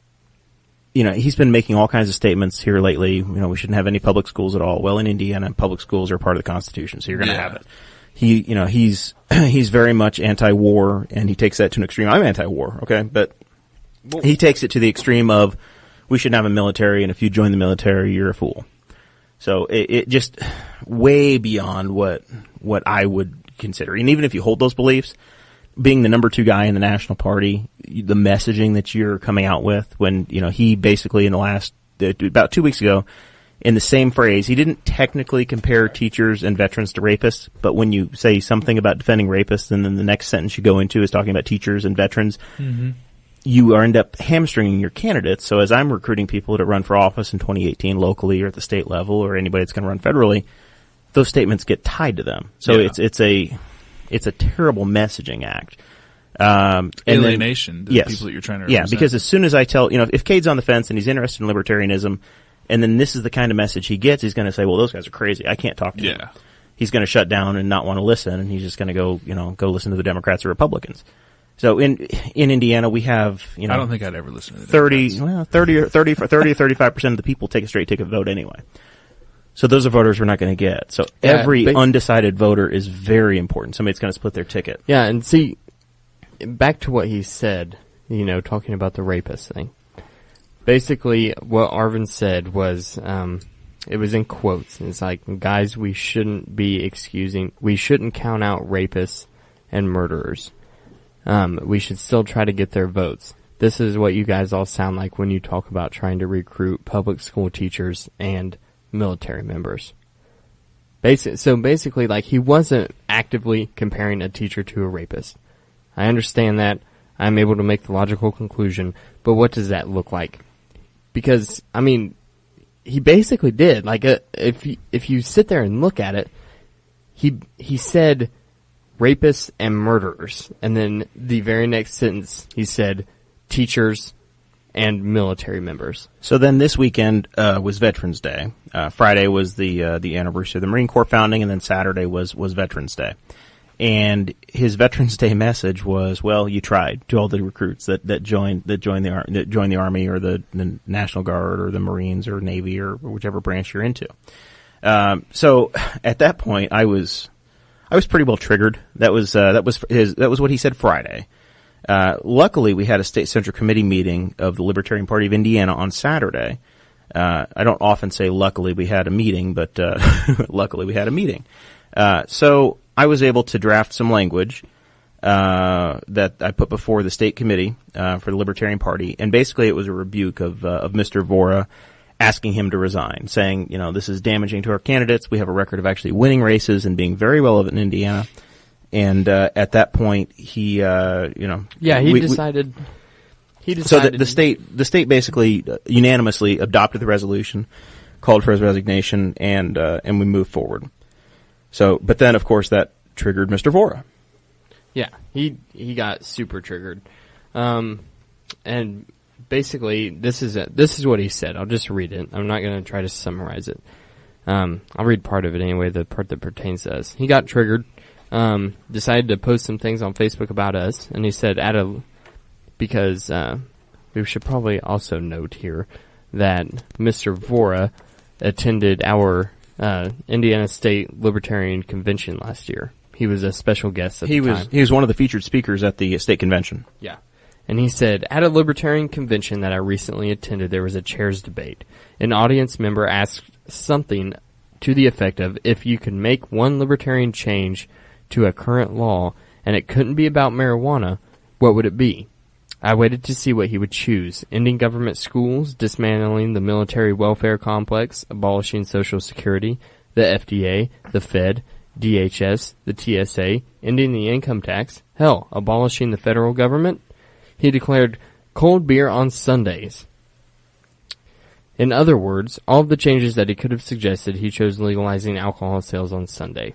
he's been making all kinds of statements here lately. We shouldn't have any public schools at all. Well, in Indiana, public schools are part of the Constitution, so you're going to have it. He's very much anti-war, and he takes that to an extreme. I'm anti-war, okay, but he takes it to the extreme of we shouldn't have a military, and if you join the military, you're a fool. So it just way beyond what I would consider. And even if you hold those beliefs, being the number 2 guy in the National Party, the messaging that you're coming out with when, he basically in the last, about 2 weeks ago, in the same phrase, he didn't technically compare teachers and veterans to rapists, but when you say something about defending rapists and then the next sentence you go into is talking about teachers and veterans, you end up hamstringing your candidates. So as I'm recruiting people to run for office in 2018 locally or at the state level or anybody that's going to run federally, those statements get tied to them. So it's a terrible messaging act. Alienation to the people that you're trying to represent. Yeah, because as soon as I tell, if Cade's on the fence and he's interested in libertarianism, and then this is the kind of message he gets, he's going to say, well, those guys are crazy. I can't talk to them. He's going to shut down and not want to listen, and he's just going to go listen to the Democrats or Republicans. So in Indiana, we have, I don't think I'd ever listen to the 35% of the people take a straight ticket vote anyway. So those are voters we're not going to get. So every undecided voter is very important. Somebody's going to split their ticket. Yeah, and see, back to what he said, talking about the rapist thing. Basically, what Arvin said was, it was in quotes. It's like, guys, we shouldn't count out rapists and murderers. We should still try to get their votes. This is what you guys all sound like when you talk about trying to recruit public school teachers and military members. So basically, like, he wasn't actively comparing a teacher to a rapist. I understand that. I'm able to make the logical conclusion, but what does that look like? Because, he basically did. Like, if you sit there and look at it, he said rapists and murderers, and then the very next sentence he said teachers and military members. So then this weekend was Veterans Day. Friday was the anniversary of the Marine Corps founding, and then Saturday was Veterans Day. And his Veterans Day message was, "Well, you tried." To all the recruits that joined the Army or the National Guard or the Marines or Navy or whichever branch you're into. So at that point, I was pretty well triggered. That was what he said Friday. Luckily, we had a state central committee meeting of the Libertarian Party of Indiana on Saturday. I don't often say luckily we had a meeting, but luckily we had a meeting. So I was able to draft some language that I put before the state committee for the Libertarian Party, and basically it was a rebuke of Mr. Vohra, asking him to resign, saying, this is damaging to our candidates. We have a record of actually winning races and being very relevant in Indiana. And at that point, he decided. So the state basically unanimously adopted the resolution, called for his resignation, and we moved forward. So, but then of course that triggered Mr. Vohra. Yeah, he got super triggered, and basically this is what he said. I'll just read it. I'm not going to try to summarize it. I'll read part of it anyway, the part that pertains to us. He got triggered, decided to post some things on Facebook about us, and he said, because we should probably also note here that Mr. Vohra attended our Indiana State Libertarian Convention last year. He was a special guest at the time. He was one of the featured speakers at the state convention. Yeah. And he said, at a Libertarian convention that I recently attended, there was a chair's debate. An audience member asked something to the effect of, if you could make one Libertarian change to a current law and it couldn't be about marijuana, what would it be? I waited to see what he would choose. Ending government schools, dismantling the military welfare complex, abolishing Social Security, the FDA, the Fed, DHS, the TSA, ending the income tax, hell, abolishing the federal government. He declared cold beer on Sundays. In other words, all of the changes that he could have suggested, he chose legalizing alcohol sales on Sunday.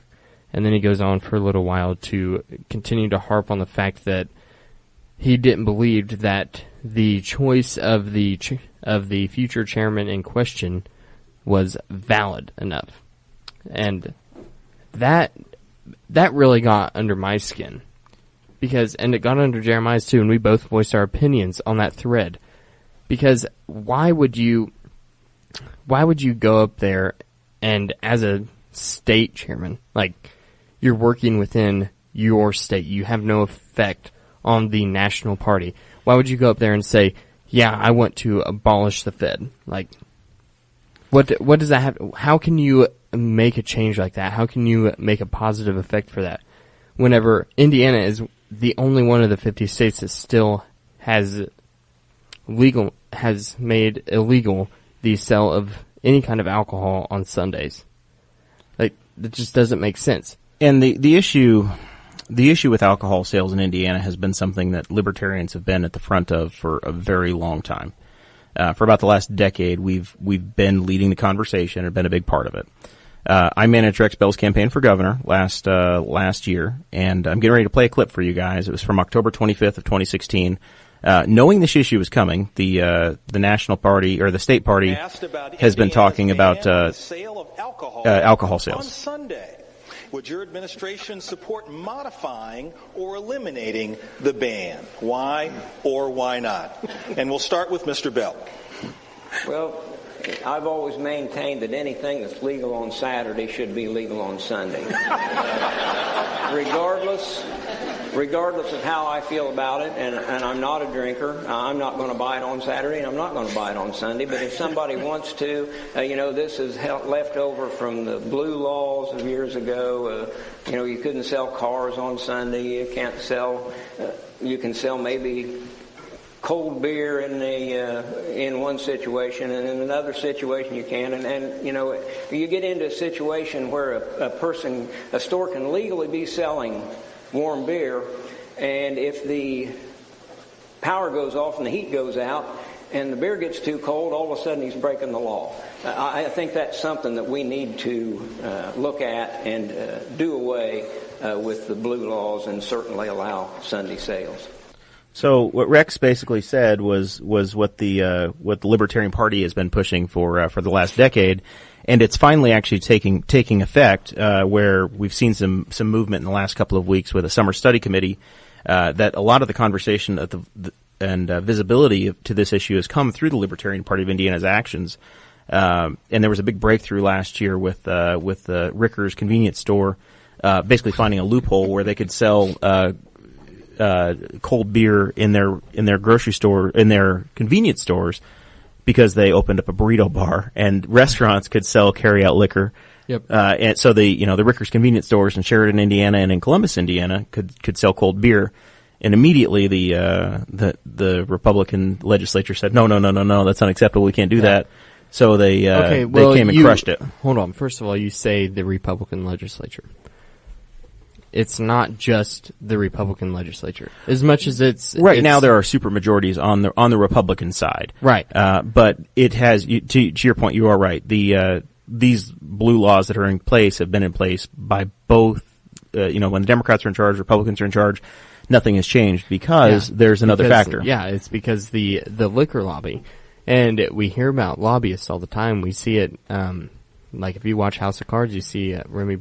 And then he goes on for a little while to continue to harp on the fact that he didn't believe that the choice of the future chairman in question was valid enough. And that really got under my skin. And it got under Jeremiah's too, and we both voiced our opinions on that thread. Because why would you go up there and as a state chairman, like, you're working within your state, you have no effect on the national party. Why would you go up there and say, yeah, I want to abolish the Fed? Like, what does that have? How can you make a change like that? How can you make a positive effect for that? Whenever Indiana is the only one of the 50 states that still has made illegal the sale of any kind of alcohol on Sundays. Like, that just doesn't make sense. And the issue with alcohol sales in Indiana has been something that libertarians have been at the front of for a very long time. For about the last decade, we've been leading the conversation and been a big part of it. I managed Rex Bell's campaign for governor last year, and I'm getting ready to play a clip for you guys. It was from October 25th of 2016. Knowing this issue was coming, the national party or the state party has been talking about alcohol sales. On Sunday, would your administration support modifying or eliminating the ban? Why or why not? And we'll start with Mr. Bell. Well, I've always maintained that anything that's legal on Saturday should be legal on Sunday. Regardless of how I feel about it, and I'm not a drinker, I'm not going to buy it on Saturday, and I'm not going to buy it on Sunday. But if somebody wants to, this is left over from the blue laws of years ago. You couldn't sell cars on Sunday. You can't sell. You can sell maybe cold beer in one situation, and in another situation you can. And you get into a situation where a store can legally be selling warm beer, and if the power goes off and the heat goes out and the beer gets too cold, all of a sudden he's breaking the law. I think that's something that we need to look at and do away with the blue laws and certainly allow Sunday sales. So what Rex basically said was what the Libertarian Party has been pushing for the last decade, and it's finally actually taking effect. Where we've seen some movement in the last couple of weeks with a summer study committee. That a lot of the conversation and visibility to this issue has come through the Libertarian Party of Indiana's actions. And there was a big breakthrough last year with Ricker's convenience store, basically finding a loophole where they could sell cold beer in their grocery store, in their convenience stores, because they opened up a burrito bar, and restaurants could sell carry-out liquor. Yep. And so the Ricker's convenience stores in Sheridan, Indiana, and in Columbus, Indiana, could sell cold beer. And immediately the Republican legislature said, no, that's unacceptable. We can't do that. So they came and crushed it. Hold on. First of all, you say the Republican legislature. It's not just the Republican legislature, as much as it's now. There are super majorities on the Republican side, right? But it has to your point. You are right. These blue laws that are in place have been in place by both. When the Democrats are in charge, Republicans are in charge. Nothing has changed because there's another factor. Yeah, it's because the liquor lobby, and we hear about lobbyists all the time. We see it, like if you watch House of Cards, you see Remy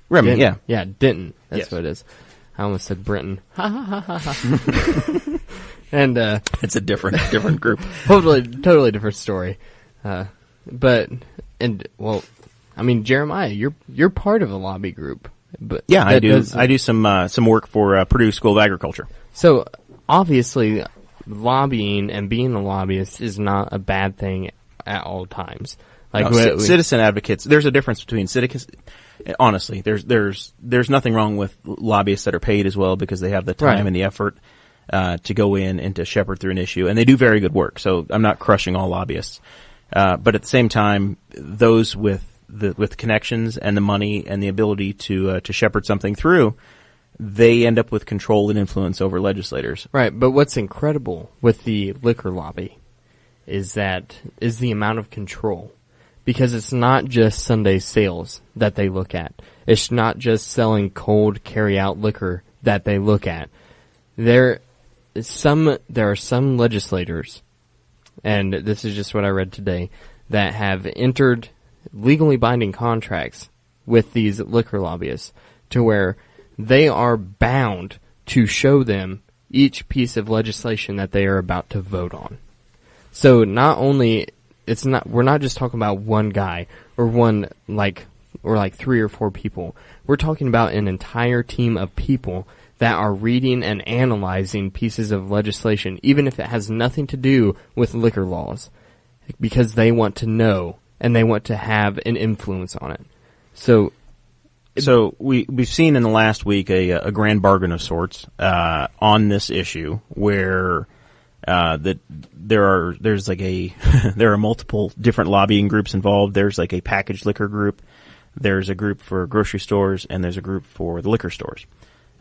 Remy, Denton. Yeah, Denton. That's what it is. I almost said Brenton. And it's a different group. Totally different story. Jeremiah, you're part of a lobby group. But yeah, I do. I do some work for Purdue School of Agriculture. So obviously, lobbying and being a lobbyist is not a bad thing at all times. Like citizen advocates, there's a difference between citizens. Honestly, there's nothing wrong with lobbyists that are paid as well because they have the time and the effort to go in and to shepherd through an issue, and they do very good work. So I'm not crushing all lobbyists, but at the same time, those with connections and the money and the ability to shepherd something through, they end up with control and influence over legislators. Right, but what's incredible with the liquor lobby is the amount of control. Because it's not just Sunday sales that they look at. It's not just selling cold carry-out liquor that they look at. There are some legislators, and this is just what I read today, that have entered legally binding contracts with these liquor lobbyists to where they are bound to show them each piece of legislation that they are about to vote on. So not only we're not just talking about one guy or like 3 or 4 people. We're talking about an entire team of people that are reading and analyzing pieces of legislation, even if it has nothing to do with liquor laws, because they want to know and they want to have an influence on it. So we've seen in the last week a grand bargain of sorts on this issue, where that there's like there are multiple different lobbying groups involved. There's like a packaged liquor group, there's a group for grocery stores, and there's a group for the liquor stores.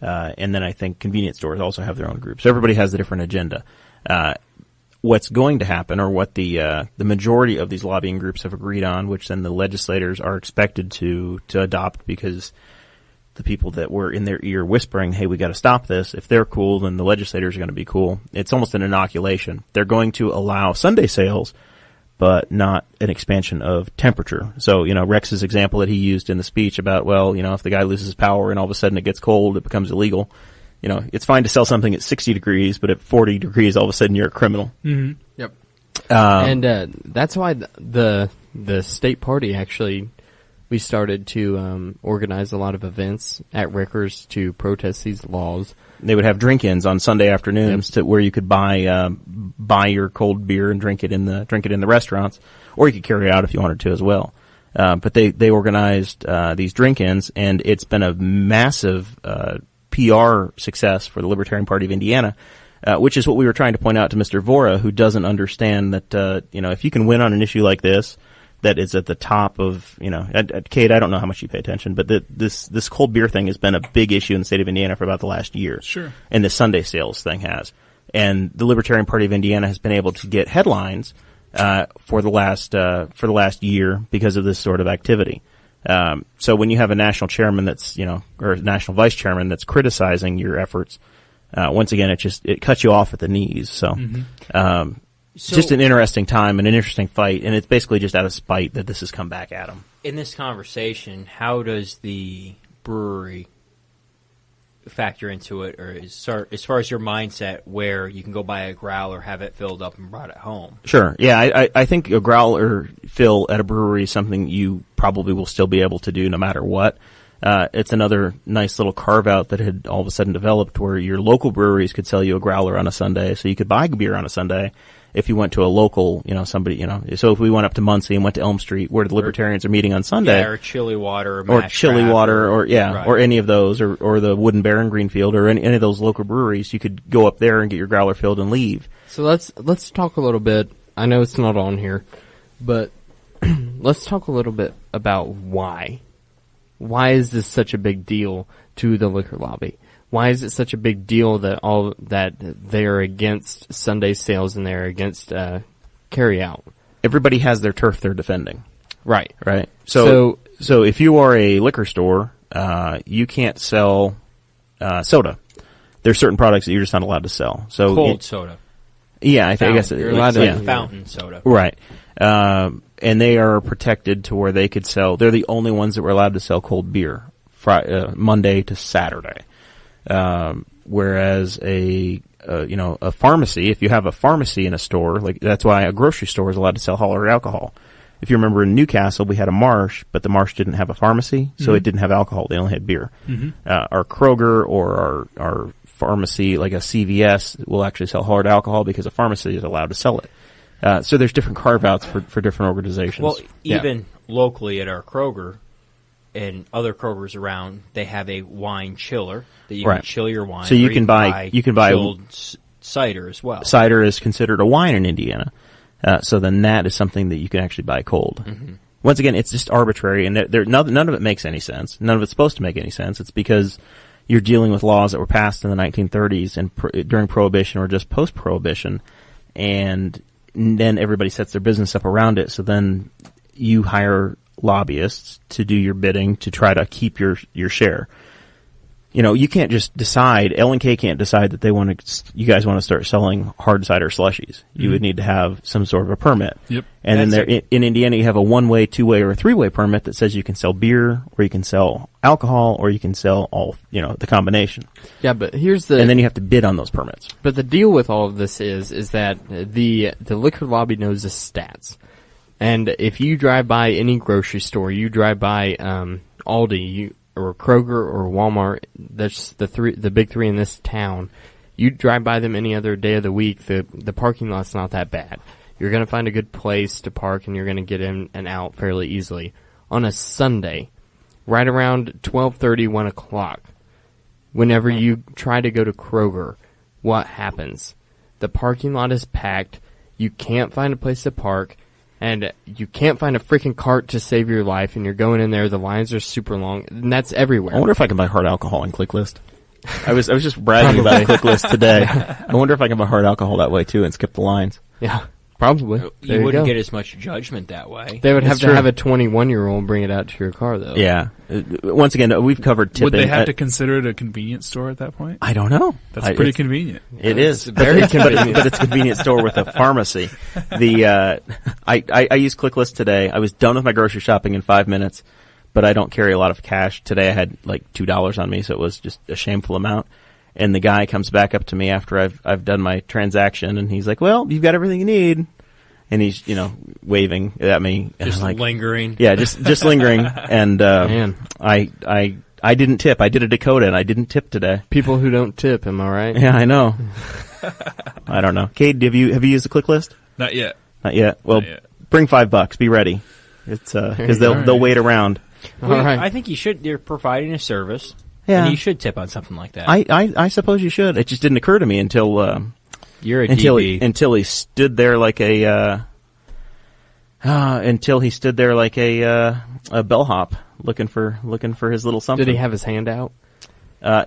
And then I think convenience stores also have their own group. So everybody has a different agenda. What's going to happen, or what the majority of these lobbying groups have agreed on, which then the legislators are expected to adopt, because the people that were in their ear whispering, hey, we got to stop this, if they're cool, then the legislators are going to be cool. It's almost an inoculation. They're going to allow Sunday sales, but not an expansion of temperature. So, Rex's example that he used in the speech about, if the guy loses power and all of a sudden it gets cold, it becomes illegal. It's fine to sell something at 60 degrees, but at 40 degrees, all of a sudden you're a criminal. Mm-hmm. Yep. And that's why the state party actually, we started to organize a lot of events at Rickers to protest these laws. They would have drink-ins on Sunday afternoons to where you could buy your cold beer and drink it in the restaurants, or you could carry it out if you wanted to as well. But they organized these drink-ins, and it's been a massive PR success for the Libertarian Party of Indiana, which is what we were trying to point out to Mr. Vohra, who doesn't understand that if you can win on an issue like this, that is at the top of, Kate, I don't know how much you pay attention, but this cold beer thing has been a big issue in the state of Indiana for about the last year. Sure. And the Sunday sales thing has. And the Libertarian Party of Indiana has been able to get headlines for the last year because of this sort of activity. So when you have a national chairman that's, or a national vice chairman that's criticizing your efforts, once again, it cuts you off at the knees. So, just an interesting time and an interesting fight, and it's basically just out of spite that this has come back at them. In this conversation, how does the brewery factor into it, or as far as your mindset, where you can go buy a growler, have it filled up, and brought it home? Sure. Yeah, I think a growler fill at a brewery is something you probably will still be able to do no matter what. It's another nice little carve-out that had all of a sudden developed where your local breweries could sell you a growler on a Sunday, so you could buy beer on a Sunday if you went to a local, somebody, so if we went up to Muncie and went to Elm Street where the Libertarians are meeting on Sunday. Yeah, or Chili Water, or Chili Water, right. or any of those, or the Wooden Bear in Greenfield, or any of those local breweries, you could go up there and get your growler filled and leave. So let's talk a little bit. I know it's not on here, but let's talk a little bit about why. Why is this such a big deal to the liquor lobby? Why is it such a big deal that they're against Sunday sales and they're against carry out? Everybody has their turf they're defending. Right. So if you are a liquor store, you can't sell soda. There's certain products that you're just not allowed to sell. So cold soda. Yeah, I guess you're allowed to fountain soda. Right. And they are protected to where they could sell. They're the only ones that were allowed to sell cold beer Monday to Saturday. Whereas a pharmacy, if you have a pharmacy in a store, like that's why a grocery store is allowed to sell holiday alcohol. If you remember in Newcastle, we had a Marsh, but the Marsh didn't have a pharmacy, so it didn't have alcohol. They only had beer. Our Kroger or our pharmacy, like a CVS, will actually sell hard alcohol because a pharmacy is allowed to sell it. So there's different carve-outs for different organizations. Well, even locally at our Kroger and other Krogers around, they have a wine chiller that you can chill your wine. So you can buy chilled cider as well. Cider is considered a wine in Indiana. So then that is something that you can actually buy cold. Once again, it's just arbitrary, and none of it makes any sense. None of it's supposed to make any sense. It's because you're dealing with laws that were passed in the 1930s and during Prohibition or just post-Prohibition, and then everybody sets their business up around it. So then you hire lobbyists to do your bidding to try to keep your share. You can't just decide. L&K can't decide that you guys want to start selling hard cider slushies. You would need to have some sort of a permit. Yep. And then in Indiana, you have a one-way, two-way, or a three-way permit that says you can sell beer, or you can sell alcohol, or you can sell all, the combination. Yeah, but and then you have to bid on those permits. But the deal with all of this is that the liquor lobby knows the stats. And if you drive by any grocery store, you drive by Aldi, or Kroger or Walmart, that's the big three in this town. You drive by them any other day of the week, the parking lot's not that bad. You're going to find a good place to park, and you're going to get in and out fairly easily. On a Sunday, right around 12:30, 1 o'clock, whenever you try to go to Kroger, what happens? The parking lot is packed. You can't find a place to park, and you can't find a freaking cart to save your life, and you're going in there. The lines are super long, and that's everywhere. I wonder if I can buy hard alcohol on ClickList. I was just bragging about ClickList today. I wonder if I can buy hard alcohol that way too and skip the lines. Yeah, probably. You wouldn't get as much judgment that way. They would have to have a 21-year-old bring it out to your car, though. Yeah. Once again, we've covered tipping. Would they have to consider it a convenience store at that point? I don't know. That's pretty convenient. It is very convenient, but it's a convenience store with a pharmacy. I used ClickList today. I was done with my grocery shopping in 5 minutes, but I don't carry a lot of cash. Today I had like $2 on me, so it was just a shameful amount. And the guy comes back up to me after I've done my transaction, and he's like, "Well, you've got everything you need." And he's, waving at me. Just like, lingering. Yeah, just lingering. And Man. I didn't tip. I did a Dakota, and I didn't tip today. People who don't tip, am I right? Yeah, I know. I don't know. Cade, have you used the ClickList? Not yet. Not yet. Well, Not yet. bring $5. Be ready. It's because they'll wait around. All right. I think you should. They're providing a service. Yeah. And you should tip on something like that. I suppose you should. It just didn't occur to me until You're a until DB. until he stood there like a bellhop looking for his little something. Did he have his hand out?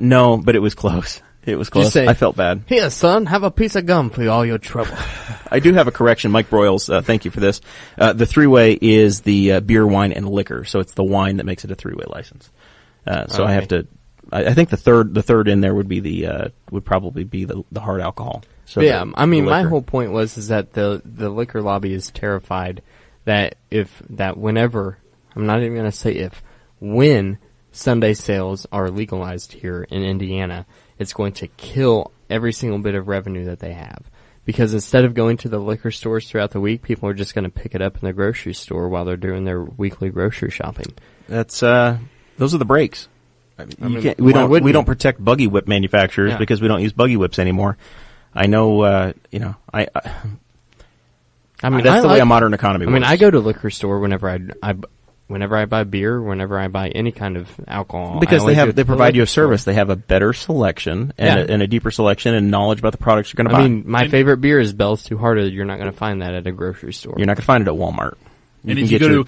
No, but it was close. It was close. say, I felt bad. Here, son, have a piece of gum for all your trouble. I do have a correction. Mike Broyles, thank you for this. The three-way is the beer, wine, and liquor, so it's the wine that makes it a three-way license. So I have to. I think the third in there would be would probably be the hard alcohol. So yeah, I mean, my liquor. whole point was that the liquor lobby is terrified that whenever, I'm not even going to say if, when Sunday sales are legalized here in Indiana, it's going to kill every single bit of revenue that they have. Because instead of going to the liquor stores throughout the week, people are just going to pick it up in the grocery store while they're doing their weekly grocery shopping. That's those are the breaks. I mean, we wouldn't don't protect buggy whip manufacturers because we don't use buggy whips anymore. I know, I mean, that's the way a modern economy works. I mean, I go to liquor store whenever I buy beer, whenever I buy any kind of alcohol. Because they provide you a service. They have a better selection and a deeper selection and knowledge about the products you're going to buy. I mean, my favorite beer is Bell's Two Hearted. You're not going to find that at a grocery store. You're not going to find it at Walmart. And if you go to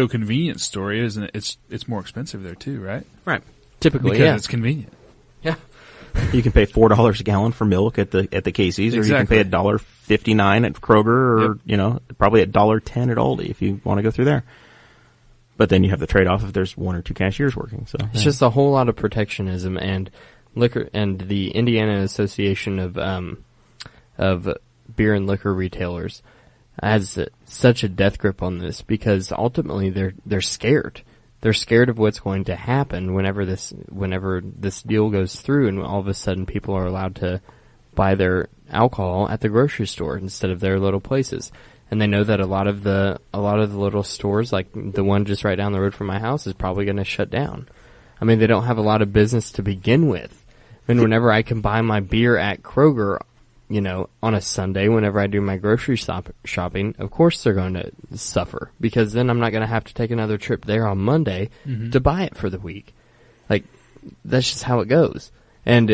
a convenience store, isn't it? It's more expensive there too, right? Right. Typically, because it's convenient. Yeah. You can pay $4 a gallon for milk at the Casey's, or you can pay $1.59 at Kroger, or probably $1.10 at Aldi if you want to go through there. But then you have the trade-off if there's one or two cashiers working. So it's just a whole lot of protectionism, and liquor and the Indiana Association of Beer and Liquor Retailers has such a death grip on this because ultimately they're scared. They're scared of what's going to happen whenever this deal goes through, and all of a sudden people are allowed to buy their alcohol at the grocery store instead of their little places. And they know that a lot of the little stores, like the one just right down the road from my house, is probably going to shut down. I mean, they don't have a lot of business to begin with. And whenever I can buy my beer at Kroger, on a Sunday, whenever I do my grocery shopping, of course they're going to suffer because then I'm not going to have to take another trip there on Monday to buy it for the week. Like, that's just how it goes. And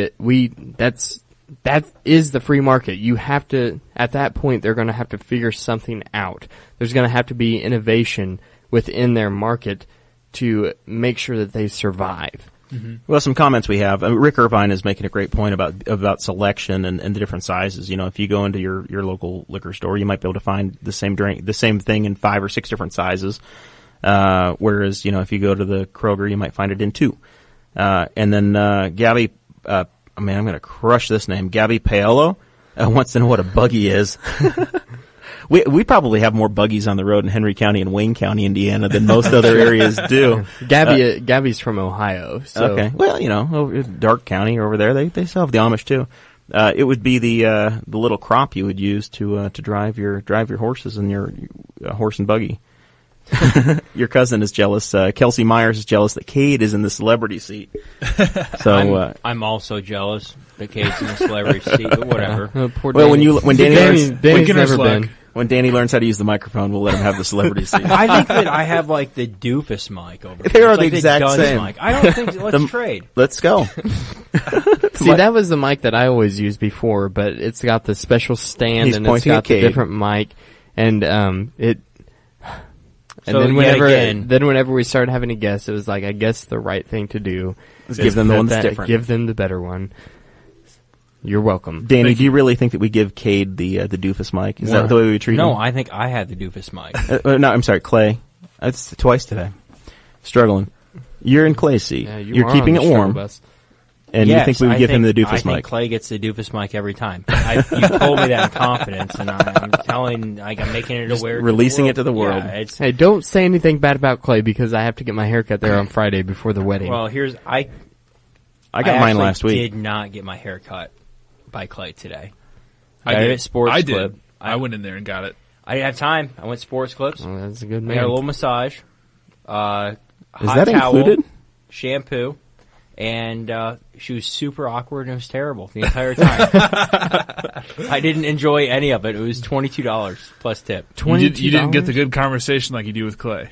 that is the free market. You have to, at that point, they're going to have to figure something out. There's going to have to be innovation within their market to make sure that they survive. Mm-hmm. Well, some comments we have. Rick Irvine is making a great point about selection and the different sizes. If you go into your local liquor store, you might be able to find the same thing in 5 or 6 different sizes. Whereas, if you go to the Kroger, you might find it in 2. And then Gabby, I'm going to crush this name. Gabby Paolo wants to know what a buggy is. We probably have more buggies on the road in Henry County and Wayne County, Indiana, than most other areas do. Gabby's from Ohio. So. Okay. Well, Dark County over there, they still have the Amish too. It would be the little crop you would use to drive your horses and your horse and buggy. Your cousin is jealous. Kelsey Myers is jealous that Kade is in the celebrity seat. So I'm also jealous that Kade's in the celebrity seat, but whatever. Poor well, Danny. when Danny Danny's learns, never been. when Danny learns how to use the microphone, we'll let him have the celebrity seat. I think that I have like the doofus mic over They here. are It's the like exact Dunce same. Mic. I don't think. Let's trade. Let's go. See, that was the mic that I always used before, but it's got the special stand He's and it's pointing got at the Kade. different mic, and it. And So, then yet again- whenever we started having a guest, it was like, I guess the right thing to do is give them the one that's that- different. Give them the better one. You're welcome. Danny, do you really think that we give Kade the doofus mic? Is that the way we treat him? No, I think I had the doofus mic. No, I'm sorry, Clay. That's twice today. Struggling. You're in Clay's seat. Yeah, You're are keeping on it the struggle warm, bus. and Yes, you think we would I give him the think- doofus I think mic. Clay gets the doofus mic every time. You told me that in confidence, and I'm telling, like, I'm making it aware. releasing it to the world. Yeah, it's, Hey, don't say anything bad about Clay because I have to get my haircut there on Friday before the wedding. well, here's I got mine actually last week. Did not get my hair cut by Clay today. I Got it did. at Sports I Clip. did. I went in there and got it. I didn't have time. I went Sports Clips. Oh, that's a good I man. got a little massage. Hot that towel, included? shampoo, and she was super awkward and it was terrible the entire time. I didn't enjoy any of it. It was $22 plus tip. You didn't get the good conversation like you do with Clay.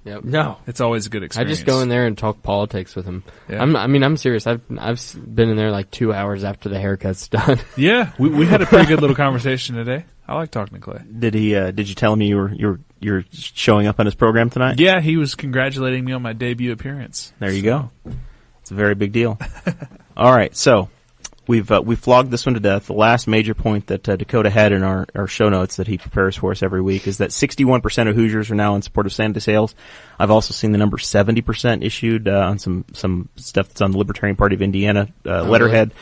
Yep. No. It's always a good I experience. just go in there and talk politics with him. Yeah. I'm serious. I've been in there like 2 hours after the haircut's done. Yeah, we had a pretty good little conversation today. I like talking to Clay. Did he? Did you tell him you're showing up on his program tonight? Yeah, he was congratulating me on my debut appearance. There you go. It's a very big deal. All right, so we've flogged this one to death. The last major point that Dakota had in our show notes that he prepares for us every week is that 61% of Hoosiers are now in support of Santa sales. I've also seen the number 70% issued on some stuff that's on the Libertarian Party of Indiana letterhead.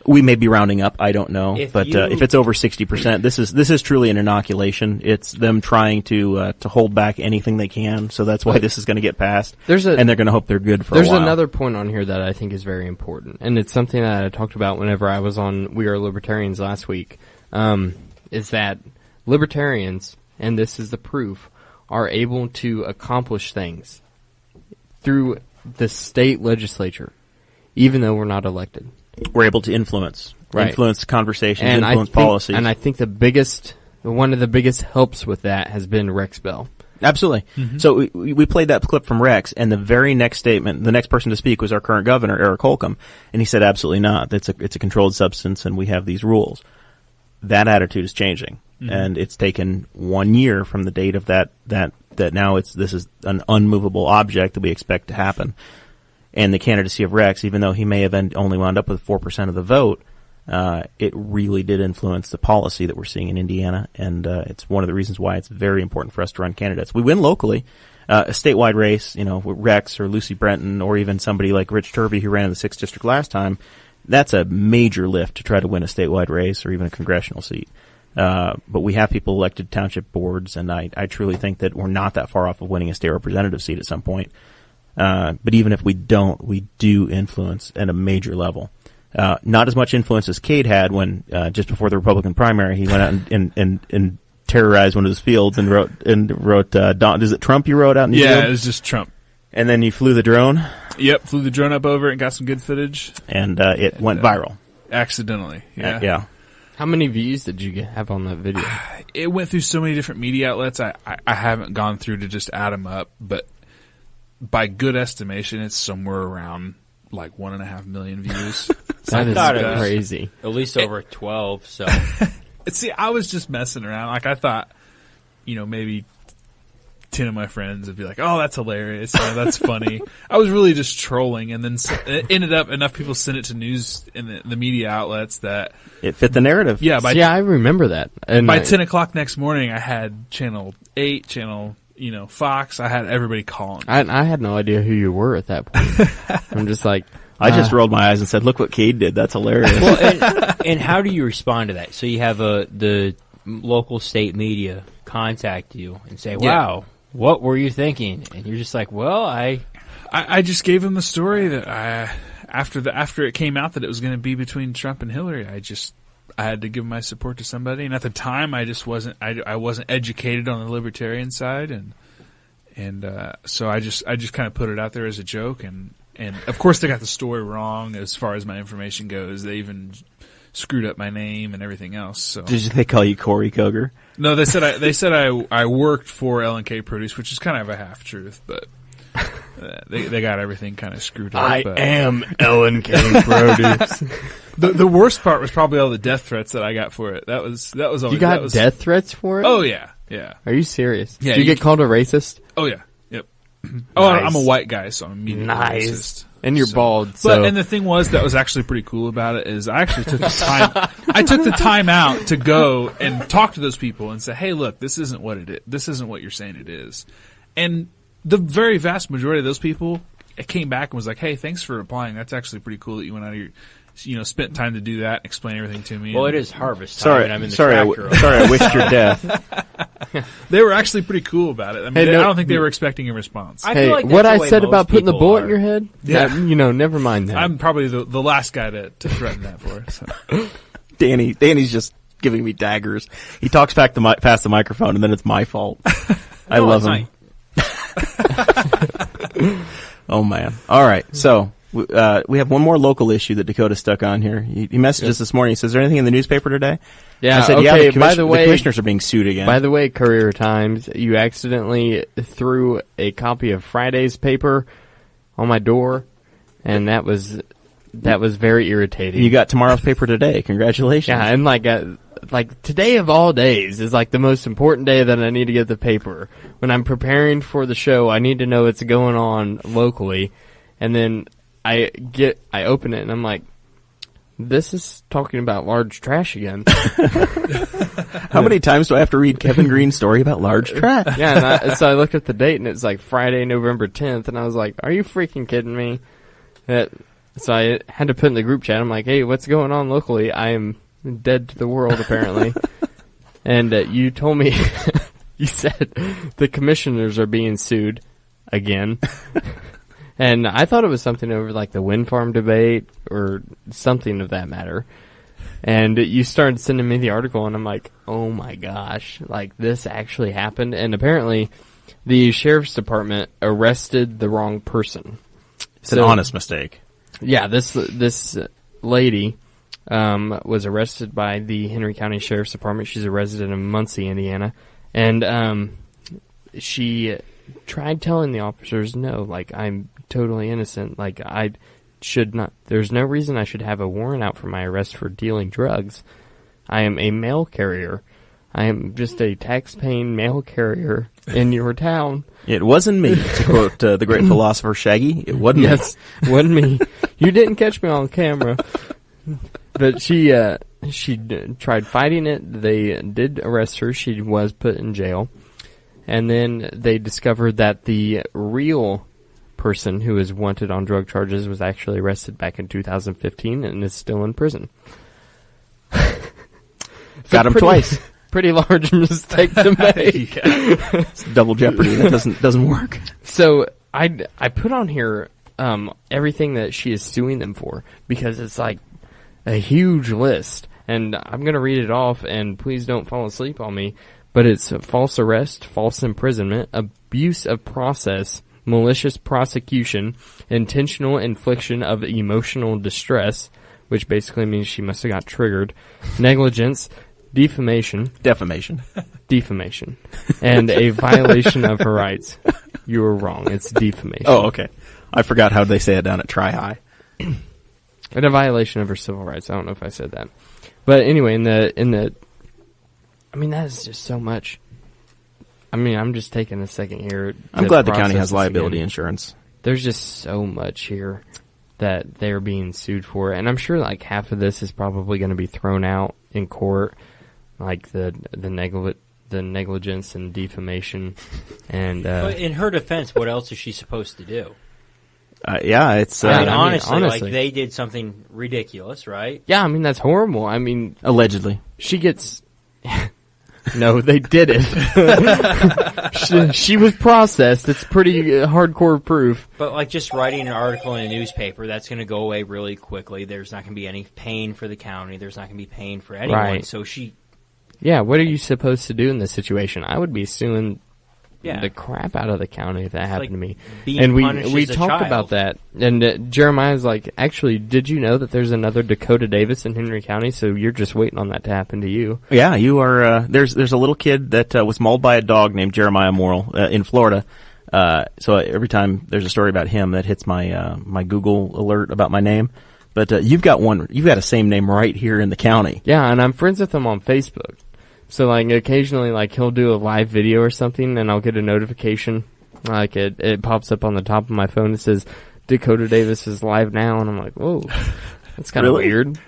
We may be rounding up, I don't know, If but you- if it's over 60%, this is truly an inoculation. It's them trying to hold back anything they can. So that's why this is going to get passed. And they're going to hope they're good for a while. There's another point on here that I think is very important, and it's something that I talked about whenever I was on We Are Libertarians last week, is that libertarians, and this is the proof, are able to accomplish things through the state legislature, even though we're not elected. We're able to influence conversations, And influence I think, policies. And I think one of the biggest helps with that has been Rex Bell. Absolutely. Mm-hmm. So we played that clip from Rex, and the very next statement, the next person to speak was our current governor, Eric Holcomb, and he said, absolutely not. It's a controlled substance, and we have these rules. That attitude is changing, and it's taken 1 year from the date of that now this is an unmovable object that we expect to happen. And the candidacy of Rex, even though he may have only wound up with 4% of the vote, it really did influence the policy that we're seeing in Indiana, and it's one of the reasons why it's very important for us to run candidates. We win locally. A statewide race, with Rex or Lucy Brenton or even somebody like Rich Turvey who ran in the 6th District last time, that's a major lift to try to win a statewide race or even a congressional seat. But we have people elected to township boards, and I truly think that we're not that far off of winning a state representative seat at some point. But even if we don't, we do influence at a major level. Not as much influence as Kade had when, just before the Republican primary, he went out and terrorized one of his fields and wrote, is it Trump you wrote out in the field? Yeah, it was just Trump. And then you flew the drone? Yep, flew the drone up over it and got some good footage. And it went viral. Accidentally, yeah. Yeah. How many views did you have on that video? It went through so many different media outlets. I haven't gone through to just add them up, but by good estimation, it's somewhere around like 1.5 million views. That thought is it was- crazy. At least over 12, so. See, I was just messing around. Like, I thought, maybe 10 of my friends would be like, oh, that's hilarious. That's funny. I was really just trolling, and then it ended up enough people sent it to news in the media outlets that It fit the narrative. yeah, Yeah, I remember that. And by 10 o'clock next morning, I had Channel 8, Channel Fox. I had everybody calling. I had no idea who you were at that point. I'm just like, I just rolled my eyes and said, look what Kade did. That's hilarious. Well, and how do you respond to that? So you have the local state media contact you and say, wow, what were you thinking? And you're just like, well, I just gave him the story that after it came out that it was going to be between Trump and Hillary, I had to give my support to somebody, and at the time I just wasn't educated on the libertarian side, and And so I just kind of put it out there as a joke, and of course they got the story wrong as far as my information goes. They even screwed up my name and everything else. So Did they call you Corey Koger? no, they said I worked for L&K Produce, which is kind of a half truth, but they got everything kind of screwed up. I but am L&K Produce. the worst part was probably all the death threats that I got for it. That was always, You got death threats for it? Oh yeah. Yeah. Are you serious? Yeah, Did you get called a racist? Oh yeah. Yep. Oh, Nice. I'm a white guy, so I'm immediately Nice. racist. And you're So- bald, so... And the thing that was actually pretty cool about it is I actually took the time. I took the time out to go and talk to those people and say, "Hey, look, this isn't what it is. This isn't what you're saying it is." And the very vast majority of those people came back and was like, "Hey, thanks for replying. That's actually pretty cool that you went out of your, spent time to do that and explain everything to me." Well, And it is harvest time, and I'm in the sorry, tractor. I wished your death. They were actually pretty cool about it. I mean, Hey, no- I don't think they were expecting a response. I Hey, feel like what that's I the way said most about putting the people bullet are. in your head? Yeah. Never mind that. I'm probably the last guy to threaten that for. So. Danny's just giving me daggers. He talks back past the microphone, and then it's my fault. I No, love it's him. Oh man! All right, so we have one more local issue that Dakota stuck on here. He messaged us this morning. He says, "Is there anything in the newspaper today?" yeah, I said, okay, "Yeah." by the way, commissioners are being sued again. By the way, Courier Times, you accidentally threw a copy of Friday's paper on my door, and that was very irritating. You got tomorrow's paper today. Congratulations! Yeah, and like today of all days is like the most important day that I need to get the paper. When I'm preparing for the show, I need to know what's going on locally, and then I open it and I'm like, this is talking about large trash again. How many times do I have to read Kevin Green's story about large trash? Yeah, and so I looked at the date and it's like Friday, November 10th, and I was like, are you freaking kidding me? So I had to put in the group chat, I'm like, hey, what's going on locally? I am dead to the world, apparently. And you told me, you said the commissioners are being sued again. And I thought it was something over like the wind farm debate or something of that matter. And you started sending me the article, and I'm like, oh my gosh, like this actually happened. And apparently the sheriff's department arrested the wrong person. It's an honest mistake. Yeah, this lady was arrested by the Henry County Sheriff's Department. She's a resident of Muncie, Indiana. And she tried telling the officers, no, like, I'm totally innocent. Like, I should not, there's no reason I should have a warrant out for my arrest for dealing drugs. I am a mail carrier. I am just a tax-paying mail carrier in your town. It wasn't me, to quote the great philosopher Shaggy. It wasn't me. Yes, wasn't me. You didn't catch me on camera. But she tried fighting it. They did arrest her. She was put in jail. And then they discovered that the real person who was wanted on drug charges was actually arrested back in 2015 and is still in prison. Got him twice. Pretty large mistake to make. It's double jeopardy. That doesn't work. So I put on here everything that she is suing them for, because it's like a huge list, and I'm gonna read it off, and please don't fall asleep on me. But it's false arrest, false imprisonment, abuse of process, malicious prosecution, intentional infliction of emotional distress, which basically means she must have got triggered, negligence, defamation, and a violation of her rights. You were wrong. It's defamation. Oh, okay. I forgot how they say it down at Tri-High. And a violation of her civil rights. I don't know if I said that. But anyway, in the I mean, that is just so much. I mean, I'm just taking a second here. I'm glad the county has liability insurance. There's just so much here that they're being sued for. And I'm sure like half of this is probably going to be thrown out in court, like the negligence and defamation. And But in her defense, what else is she supposed to do? Yeah, it's... I mean, honestly, like, they did something ridiculous, right? Yeah, I mean, that's horrible. I mean... Allegedly. She gets... No, they did it. she was processed. It's pretty hardcore proof. But like just writing an article in a newspaper, that's going to go away really quickly. There's not going to be any pain for the county. There's not going to be pain for anyone. Right. So she... Yeah, what are you supposed to do in this situation? I would be suing the crap out of the county if that happened to me. being And punished we as a talked child. about that, and Jeremiah's like, actually, did you know that there's another Dakota Davis in Henry County? So you're just waiting on that to happen to you. Yeah, you are. There's a little kid that was mauled by a dog named Jeremiah Morrell in Florida. So every time there's a story about him, that hits my my Google alert about my name. But you've got a same name right here in the county. Yeah, and I'm friends with him on Facebook. So like occasionally, like he'll do a live video or something, and I'll get a notification. Like it pops up on the top of my phone. It says Dakota Davis is live now, and I'm like, whoa, that's kind of Really? weird.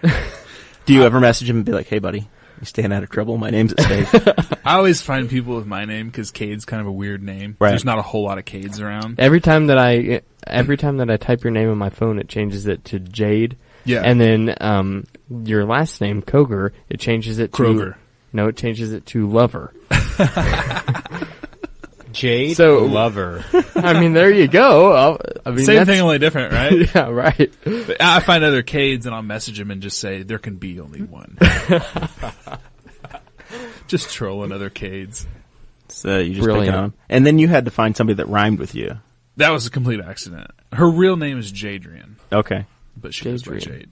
Do you ever message him and be like, "Hey, buddy, you staying out of trouble? My name's at stake." I always find people with my name because Cade's kind of a weird name. Right. There's not a whole lot of Cades around. Every time that I type your name on my phone, it changes it to Jade. Yeah. And then your last name, Koger, it changes it Kroger. it changes it to Lover. Jade So- Lover. I mean, there you go. I mean, Same that's- thing, only different, right? Yeah, right. But I find other Cades and I'll message them and just say, there can be only one. Just trolling other Cades. So you just Brilliant. pick it on. And then you had to find somebody that rhymed with you. That was a complete accident. Her real name is Jadrian, Okay. but she goes by Jadrian. Jade.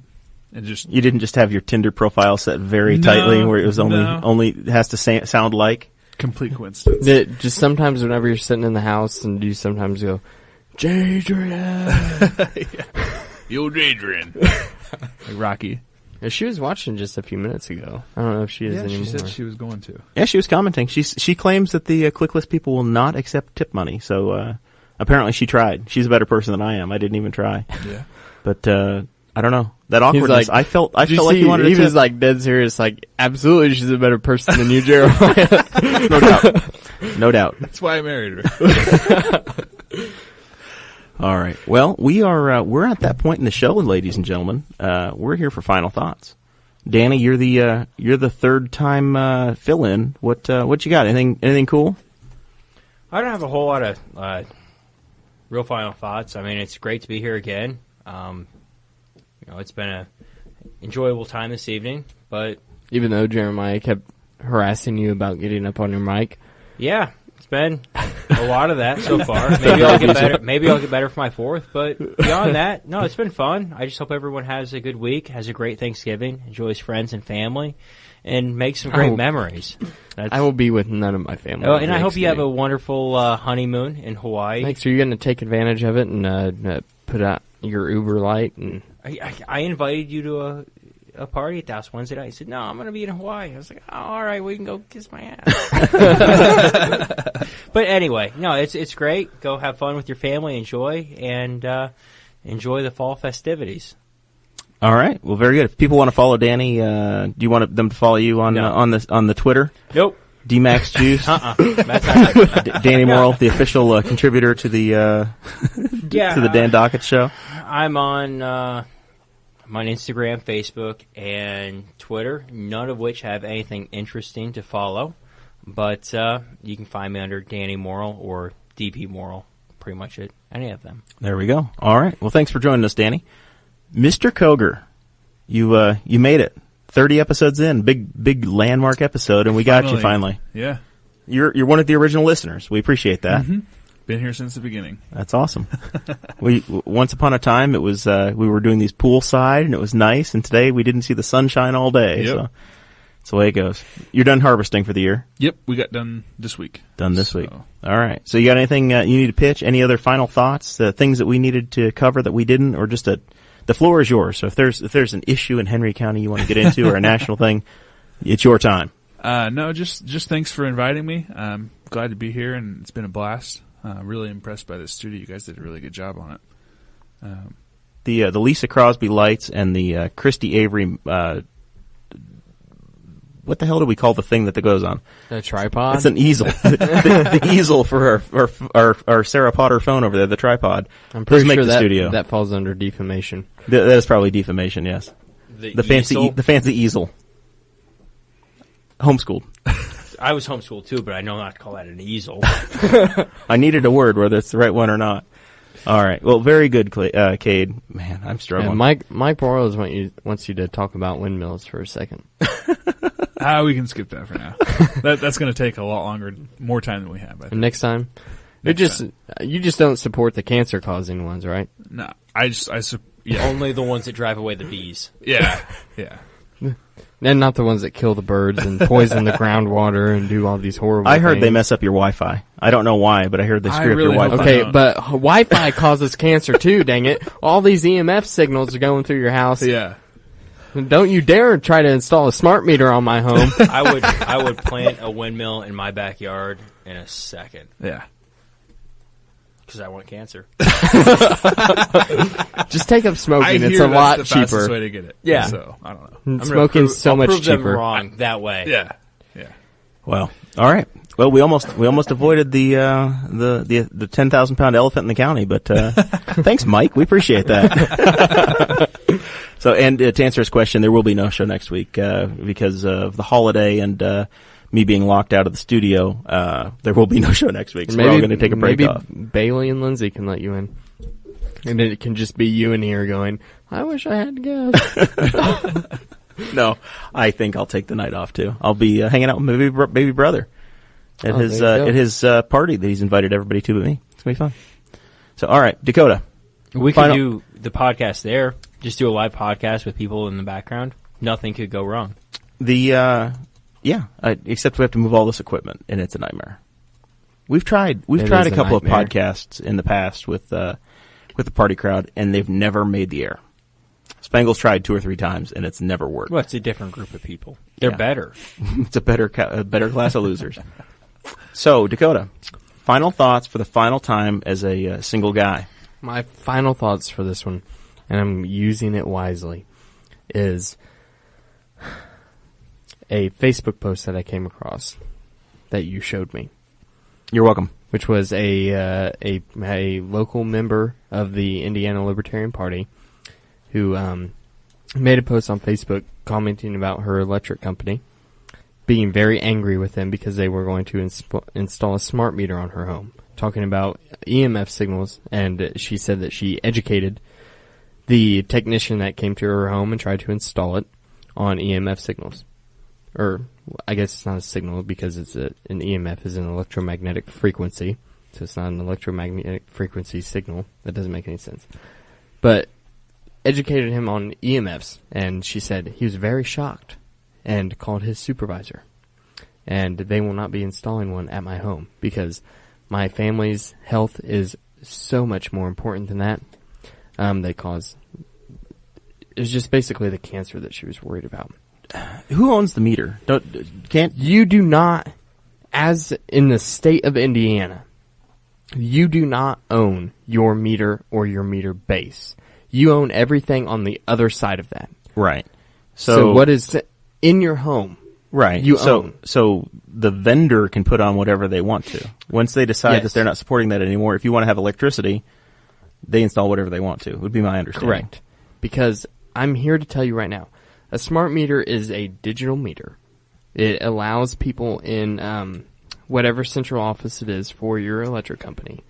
And just You didn't just have your Tinder profile set very No, tightly where it was no. only has to sound like. complete coincidence. Just sometimes whenever you're sitting in the house and you sometimes go, Jadrian. Yo, Jadrian. Like Rocky. Yeah, she was watching just a few minutes ago. I don't know if she is Yeah, anymore. she said she was going to. Yeah, she was commenting. She claims that the Clicklist people will not accept tip money. So apparently she tried. She's a better person than I am. I didn't even try. Yeah. But I don't know. That awkwardness. like- I felt Did you like see, you wanted to he tip. was like dead serious, like, absolutely she's a better person than you, Jeremiah. No doubt. No doubt. That's why I married her. All right. Well, we're at that point in the show, ladies and gentlemen. We're here for final thoughts. Danny, you're the third time fill in. What you got? Anything cool? I don't have a whole lot of real final thoughts. I mean, it's great to be here again. It's been a enjoyable time this evening, but Even though Jeremiah kept harassing you about getting up on your mic. yeah, it's been a lot of that so far. Maybe I'll get better. Maybe I'll get better for my fourth, but beyond that, no, it's been fun. I just hope everyone has a good week, has a great Thanksgiving, enjoys friends and family, and makes some great memories. I will be with none of my family. Oh, and I hope you have a Thanksgiving. wonderful honeymoon in Hawaii. Thanks. Are you going to take advantage of it and put out your Uber Light? And I invited you to a party at the house Wednesday night. He said, no, I'm going to be in Hawaii. I was like, oh, all right, we can go kiss my ass. But anyway, no, it's great. Go have fun with your family, enjoy the fall festivities. All right. Well, very good. If people want to follow Danny, do you want them to follow you on No. on the Twitter? Nope. DMAX Juice. That's not it. Danny Morrell, the official contributor to the Yeah, to the Dan Dockett show. I'm on Instagram, Facebook, and Twitter, none of which have anything interesting to follow. But you can find me under Danny Morrell or DP Morrell, pretty much at any of them. There we go. All right. Well, thanks for joining us, Danny. Mr. Koger, you made it. 30 episodes in, big landmark episode, and we got you finally. Yeah. You're one of the original listeners. We appreciate that. Mm-hmm. Been here since the beginning. That's awesome. Once upon a time it was we were doing these poolside and it was nice, and today we didn't see the sunshine all day. Yep. So that's the way it goes. You're done harvesting for the year. Yep, we got done this week. Done this week. All right. So you got anything you need to pitch? Any other final thoughts? Things that we needed to cover that we didn't, or just the floor is yours. So if there's an issue in Henry County you want to get into or a national thing, it's your time. No, just thanks for inviting me. I'm glad to be here, and it's been a blast. Really impressed by this studio. You guys did a really good job on it. The Lisa Crosby lights and the Christy Avery. What the hell do we call the thing that goes on? a tripod? It's an easel. the easel for our Sarah Potter phone over there. The tripod. I'm pretty Doesn't make sure the studio. that falls under defamation. That is probably defamation. Yes. The fancy easel. Homeschooled. I was homeschooled too, but I know not to call that an easel. I needed a word, whether it's the right one or not. All right. Well, very good, Cade. Man, I'm struggling. Mike Boros wants you to talk about windmills for a second. We can skip that for now. That's going to take a lot longer, more time than we have. I think. Next time, you just don't support the cancer-causing ones, right? No, Yeah. Only the ones that drive away the bees. Yeah. And not the ones that kill the birds and poison the groundwater and do all these horrible I heard things. they mess up your Wi-Fi. I don't know why, but I heard they screw up your Wi-Fi. Okay, but Wi-Fi causes cancer too, dang it. All these EMF signals are going through your house. Yeah. Don't you dare try to install a smart meter on my home. I would plant a windmill in my backyard in a second. Yeah. Because I want cancer. Just take up smoking. It's a lot cheaper. That's the fastest way to get it. Yeah. So, I don't know. Smoking's so much prove cheaper. them wrong that way. Yeah. Well, all right. Well, we almost avoided the 10,000-pound elephant in the county, but thanks, Mike. We appreciate that. So, and to answer his question, there will be no show next week because of the holiday and me being locked out of the studio. There will be no show next week, so we're all going to take a break off. Bailey and Lindsay can let you in, and then it can just be you in here going, "I wish I had guests." No, I think I'll take the night off too. I'll be hanging out with my baby brother at his party that he's invited everybody to but me. It's gonna be fun. So, all right, Dakota. We could do the podcast there. Just do a live podcast with people in the background. Nothing could go wrong. Except we have to move all this equipment, and it's a nightmare. We've tried a couple of podcasts in the past with the party crowd, and they've never made the air. Spangle's tried 2 or 3 times, and it's never worked. Well, it's a different group of people. They're better. It's a better class of losers. So, Dakota, final thoughts for the final time as a single guy. My final thoughts for this one, and I'm using it wisely, is a Facebook post that I came across that you showed me. You're welcome. Which was a local member of the Indiana Libertarian Party who made a post on Facebook commenting about her electric company, being very angry with them because they were going to install a smart meter on her home, talking about EMF signals, and she said that she educated the technician that came to her home and tried to install it on EMF signals. Or, I guess it's not a signal because it's an EMF is an electromagnetic frequency, so it's not an electromagnetic frequency signal. That doesn't make any sense. But educated him on EMFs, and she said he was very shocked and called his supervisor. And they will not be installing one at my home because my family's health is so much more important than that. It's just basically the cancer that she was worried about. Who owns the meter? You do not, as in the state of Indiana, you do not own your meter or your meter base. You own everything on the other side of that. Right. So what is in your home? Right. You own. So the vendor can put on whatever they want to. Once they decide that they're not supporting that anymore, if you want to have electricity, they install whatever they want to, would be my understanding. Correct. Because I'm here to tell you right now, a smart meter is a digital meter. It allows people in whatever central office it is for your electric company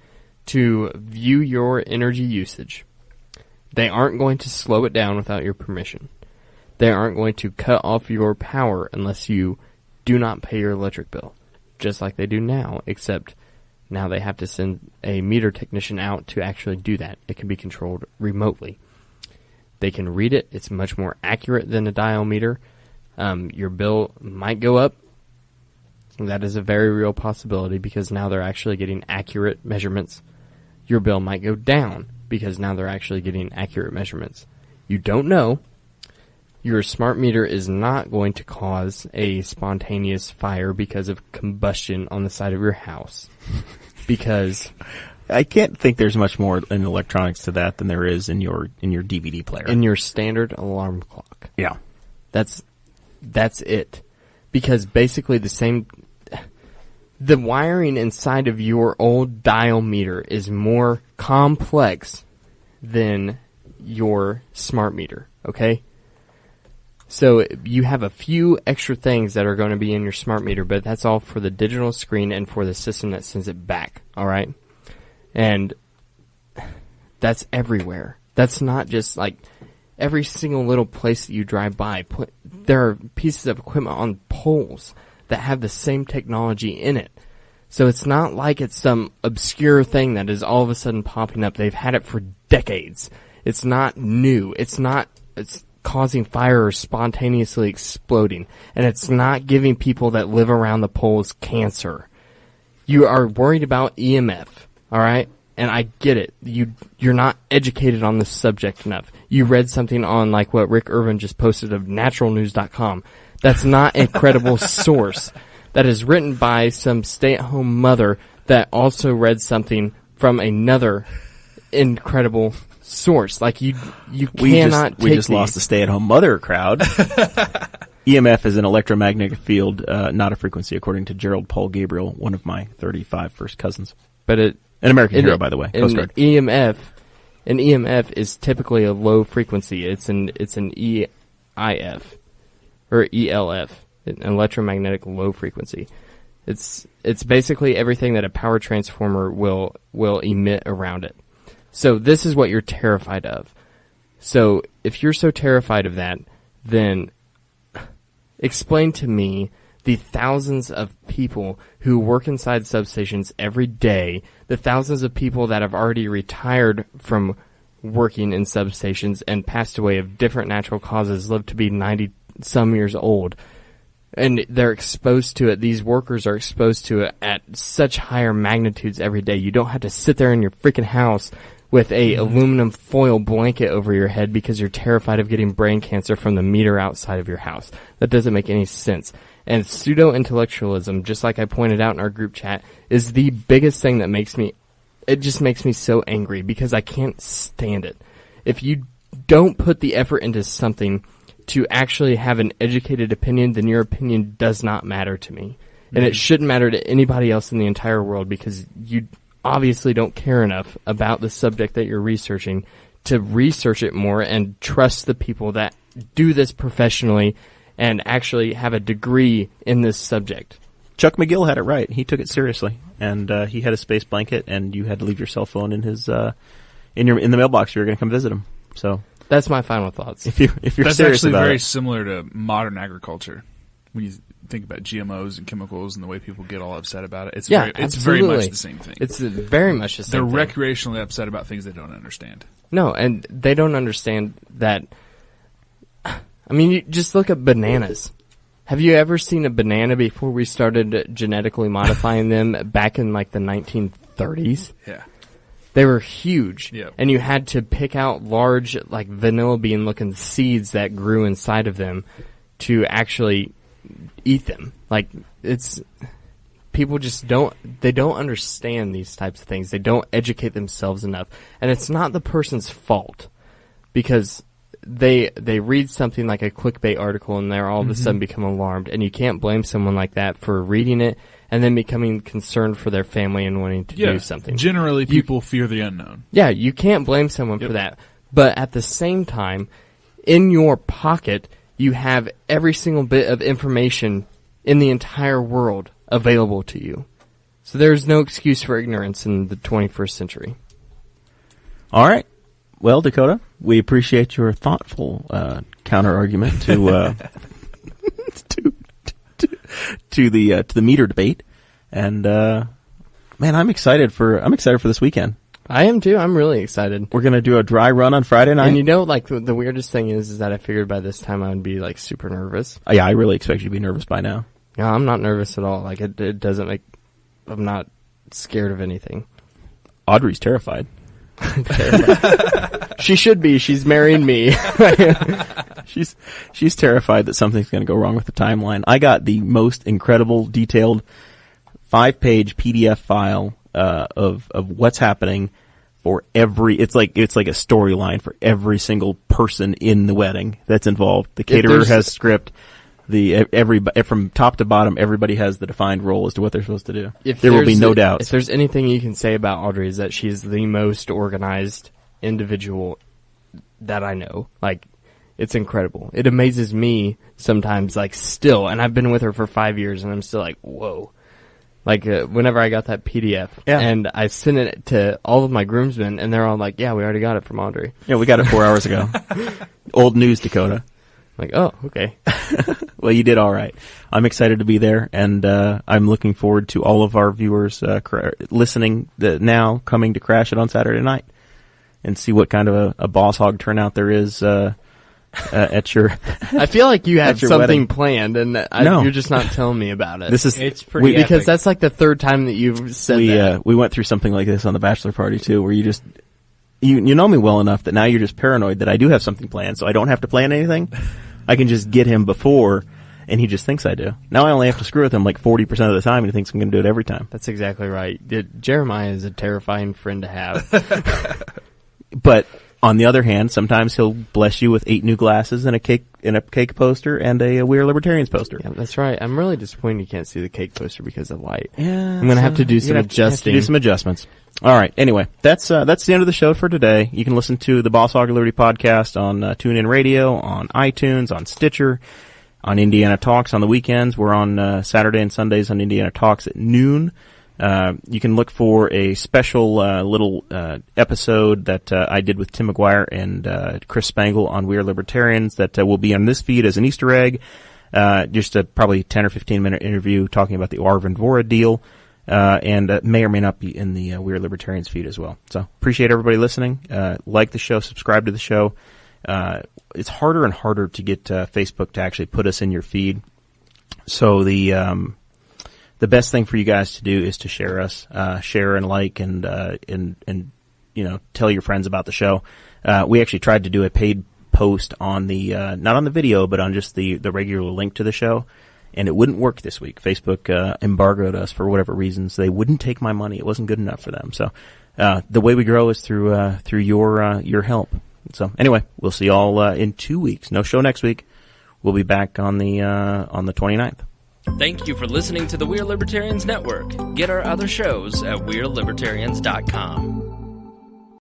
to view your energy usage. They aren't going to slow it down without your permission. They aren't going to cut off your power unless you do not pay your electric bill, just like they do now, except now they have to send a meter technician out to actually do that. It can be controlled remotely. They can read it. It's much more accurate than a dial meter. Your bill might go up. That is a very real possibility because now they're actually getting accurate measurements. Your bill might go down because now they're actually getting accurate measurements. You don't know. Your smart meter is not going to cause a spontaneous fire because of combustion on the side of your house. Because I can't think there's much more in electronics to that than there is in your DVD player. In your standard alarm clock. Yeah. That's it. Because basically the wiring inside of your old dial meter is more complex than your smart meter, okay? So you have a few extra things that are going to be in your smart meter, but that's all for the digital screen and for the system that sends it back, all right? And that's everywhere. That's not just like every single little place that you drive by. There are pieces of equipment on poles that have the same technology in it. So it's not like it's some obscure thing that is all of a sudden popping up. They've had it for decades. It's not new. It's causing fire or spontaneously exploding. And it's not giving people that live around the poles cancer. You are worried about EMF, all right? And I get it. You're not educated on this subject enough. You read something on like what Rick Irvin just posted of naturalnews.com. That's not a credible source. That is written by some stay-at-home mother that also read something from another incredible source. Like you cannot. We just lost the stay-at-home mother crowd. EMF is an electromagnetic field, not a frequency, according to Gerald Paul Gabriel, one of my 35 first cousins. But an American hero, by the way. Coast Guard. An EMF is typically a low frequency. It's an EIF or ELF. An electromagnetic low frequency. It's basically everything that a power transformer will emit around it. So this is what you're terrified of. So if you're so terrified of that, then explain to me the thousands of people who work inside substations every day, the thousands of people that have already retired from working in substations and passed away of different natural causes, lived to be 90-some years old. And they're exposed to it. These workers are exposed to it at such higher magnitudes every day. You don't have to sit there in your freaking house with a aluminum foil blanket over your head because you're terrified of getting brain cancer from the meter outside of your house. That doesn't make any sense. And pseudo-intellectualism, just like I pointed out in our group chat, is the biggest thing that it just makes me so angry because I can't stand it. If you don't put the effort into something to actually have an educated opinion, then your opinion does not matter to me. And it shouldn't matter to anybody else in the entire world because you obviously don't care enough about the subject that you're researching to research it more and trust the people that do this professionally and actually have a degree in this subject. Chuck McGill had it right. He took it seriously. And he had a space blanket, and you had to leave your cell phone in his in the mailbox if you were going to come visit him. So that's my final thoughts. If you're that's serious actually about very it. similar to modern agriculture. When you think about GMOs and chemicals and the way people get all upset about it, it's very much the same thing. It's very much the same thing. They're recreationally upset about things they don't understand. No, and they don't understand that. I mean, you just look at bananas. Have you ever seen a banana before we started genetically modifying them back in like the 1930s? Yeah. They were huge. Yep. And you had to pick out large, like vanilla bean looking seeds that grew inside of them to actually eat them. Like, people just don't understand these types of things. They don't educate themselves enough. And it's not the person's fault because they read something like a clickbait article and they're all of a sudden become alarmed. And you can't blame someone like that for reading it and then becoming concerned for their family and wanting to do something. Generally, people fear the unknown. Yeah, you can't blame someone for that. But at the same time, in your pocket, you have every single bit of information in the entire world available to you. So there's no excuse for ignorance in the 21st century. All right. Well, Dakota, we appreciate your thoughtful counter-argument to to the meter debate, and man, I'm excited for this weekend. I am too. I'm really excited. We're gonna do a dry run on Friday night, and you know, like the weirdest thing is that I figured by this time I would be like super nervous. Yeah, I really expect you to be nervous by now. No, I'm not nervous at all. Like it doesn't make. I'm not scared of anything. Audrey's terrified. She should be. She's marrying me. She's terrified that something's going to go wrong with the timeline. I got the most incredible, detailed 5-page PDF file of what's happening for every. It's like a storyline for every single person in the wedding that's involved. The caterer has script. From top to bottom, everybody has the defined role as to what they're supposed to do. There will be no doubts. If there's anything you can say about Audrey is that she's the most organized individual that I know. Like, it's incredible. It amazes me sometimes, like, still, and I've been with her for 5 years, and I'm still like, whoa. Like, whenever I got that PDF, and I sent it to all of my groomsmen, and they're all like, yeah, we already got it from Audrey. Yeah, we got it 4 hours ago. Old news, Dakota. Like, oh, okay. Well, you did all right. I'm excited to be there, and I'm looking forward to all of our viewers listening now, coming to Crash It on Saturday night, and see what kind of a boss hog turnout there is at your. I feel like you had something wedding. Planned, and No. You're just not telling me about it. It's pretty epic. because that's like the third time that you've said that. We went through something like this on the bachelor party too, where you just you know me well enough that now you're just paranoid that I do have something planned, so I don't have to plan anything. I can just get him before, and he just thinks I do. Now I only have to screw with him like 40% of the time, and he thinks I'm going to do it every time. That's exactly right. Jeremiah is a terrifying friend to have. But on the other hand, sometimes he'll bless you with 8 new glasses and a cake poster and a We Are Libertarians poster. Yeah, that's right. I'm really disappointed you can't see the cake poster because of light. Yeah, I'm going to have to do some adjusting. Have to do some adjustments. All right. Anyway, that's the end of the show for today. You can listen to the Boss Hog of Liberty podcast on TuneIn Radio, on iTunes, on Stitcher, on Indiana Talks on the weekends. We're on Saturday and Sundays on Indiana Talks at noon. You can look for a special little episode that I did with Tim McGuire and Chris Spangle on We Are Libertarians that will be on this feed as an Easter egg. Just a probably 10 or 15 minute interview talking about the Arvin Vohra deal. And may or may not be in the We Are Libertarians feed as well. So appreciate everybody listening. Like the show, subscribe to the show. It's harder and harder to get Facebook to actually put us in your feed. So the best thing for you guys to do is to share us, share and like, and tell your friends about the show. We actually tried to do a paid post on the not on the video, but on just the regular link to the show. And it wouldn't work this week. Facebook embargoed us for whatever reasons. They wouldn't take my money. It wasn't good enough for them. So the way we grow is through your help. So anyway, we'll see y'all in 2 weeks. No show next week. We'll be back on the 29th. Thank you for listening to the We Are Libertarians Network. Get our other shows at WeareLibertarians.com.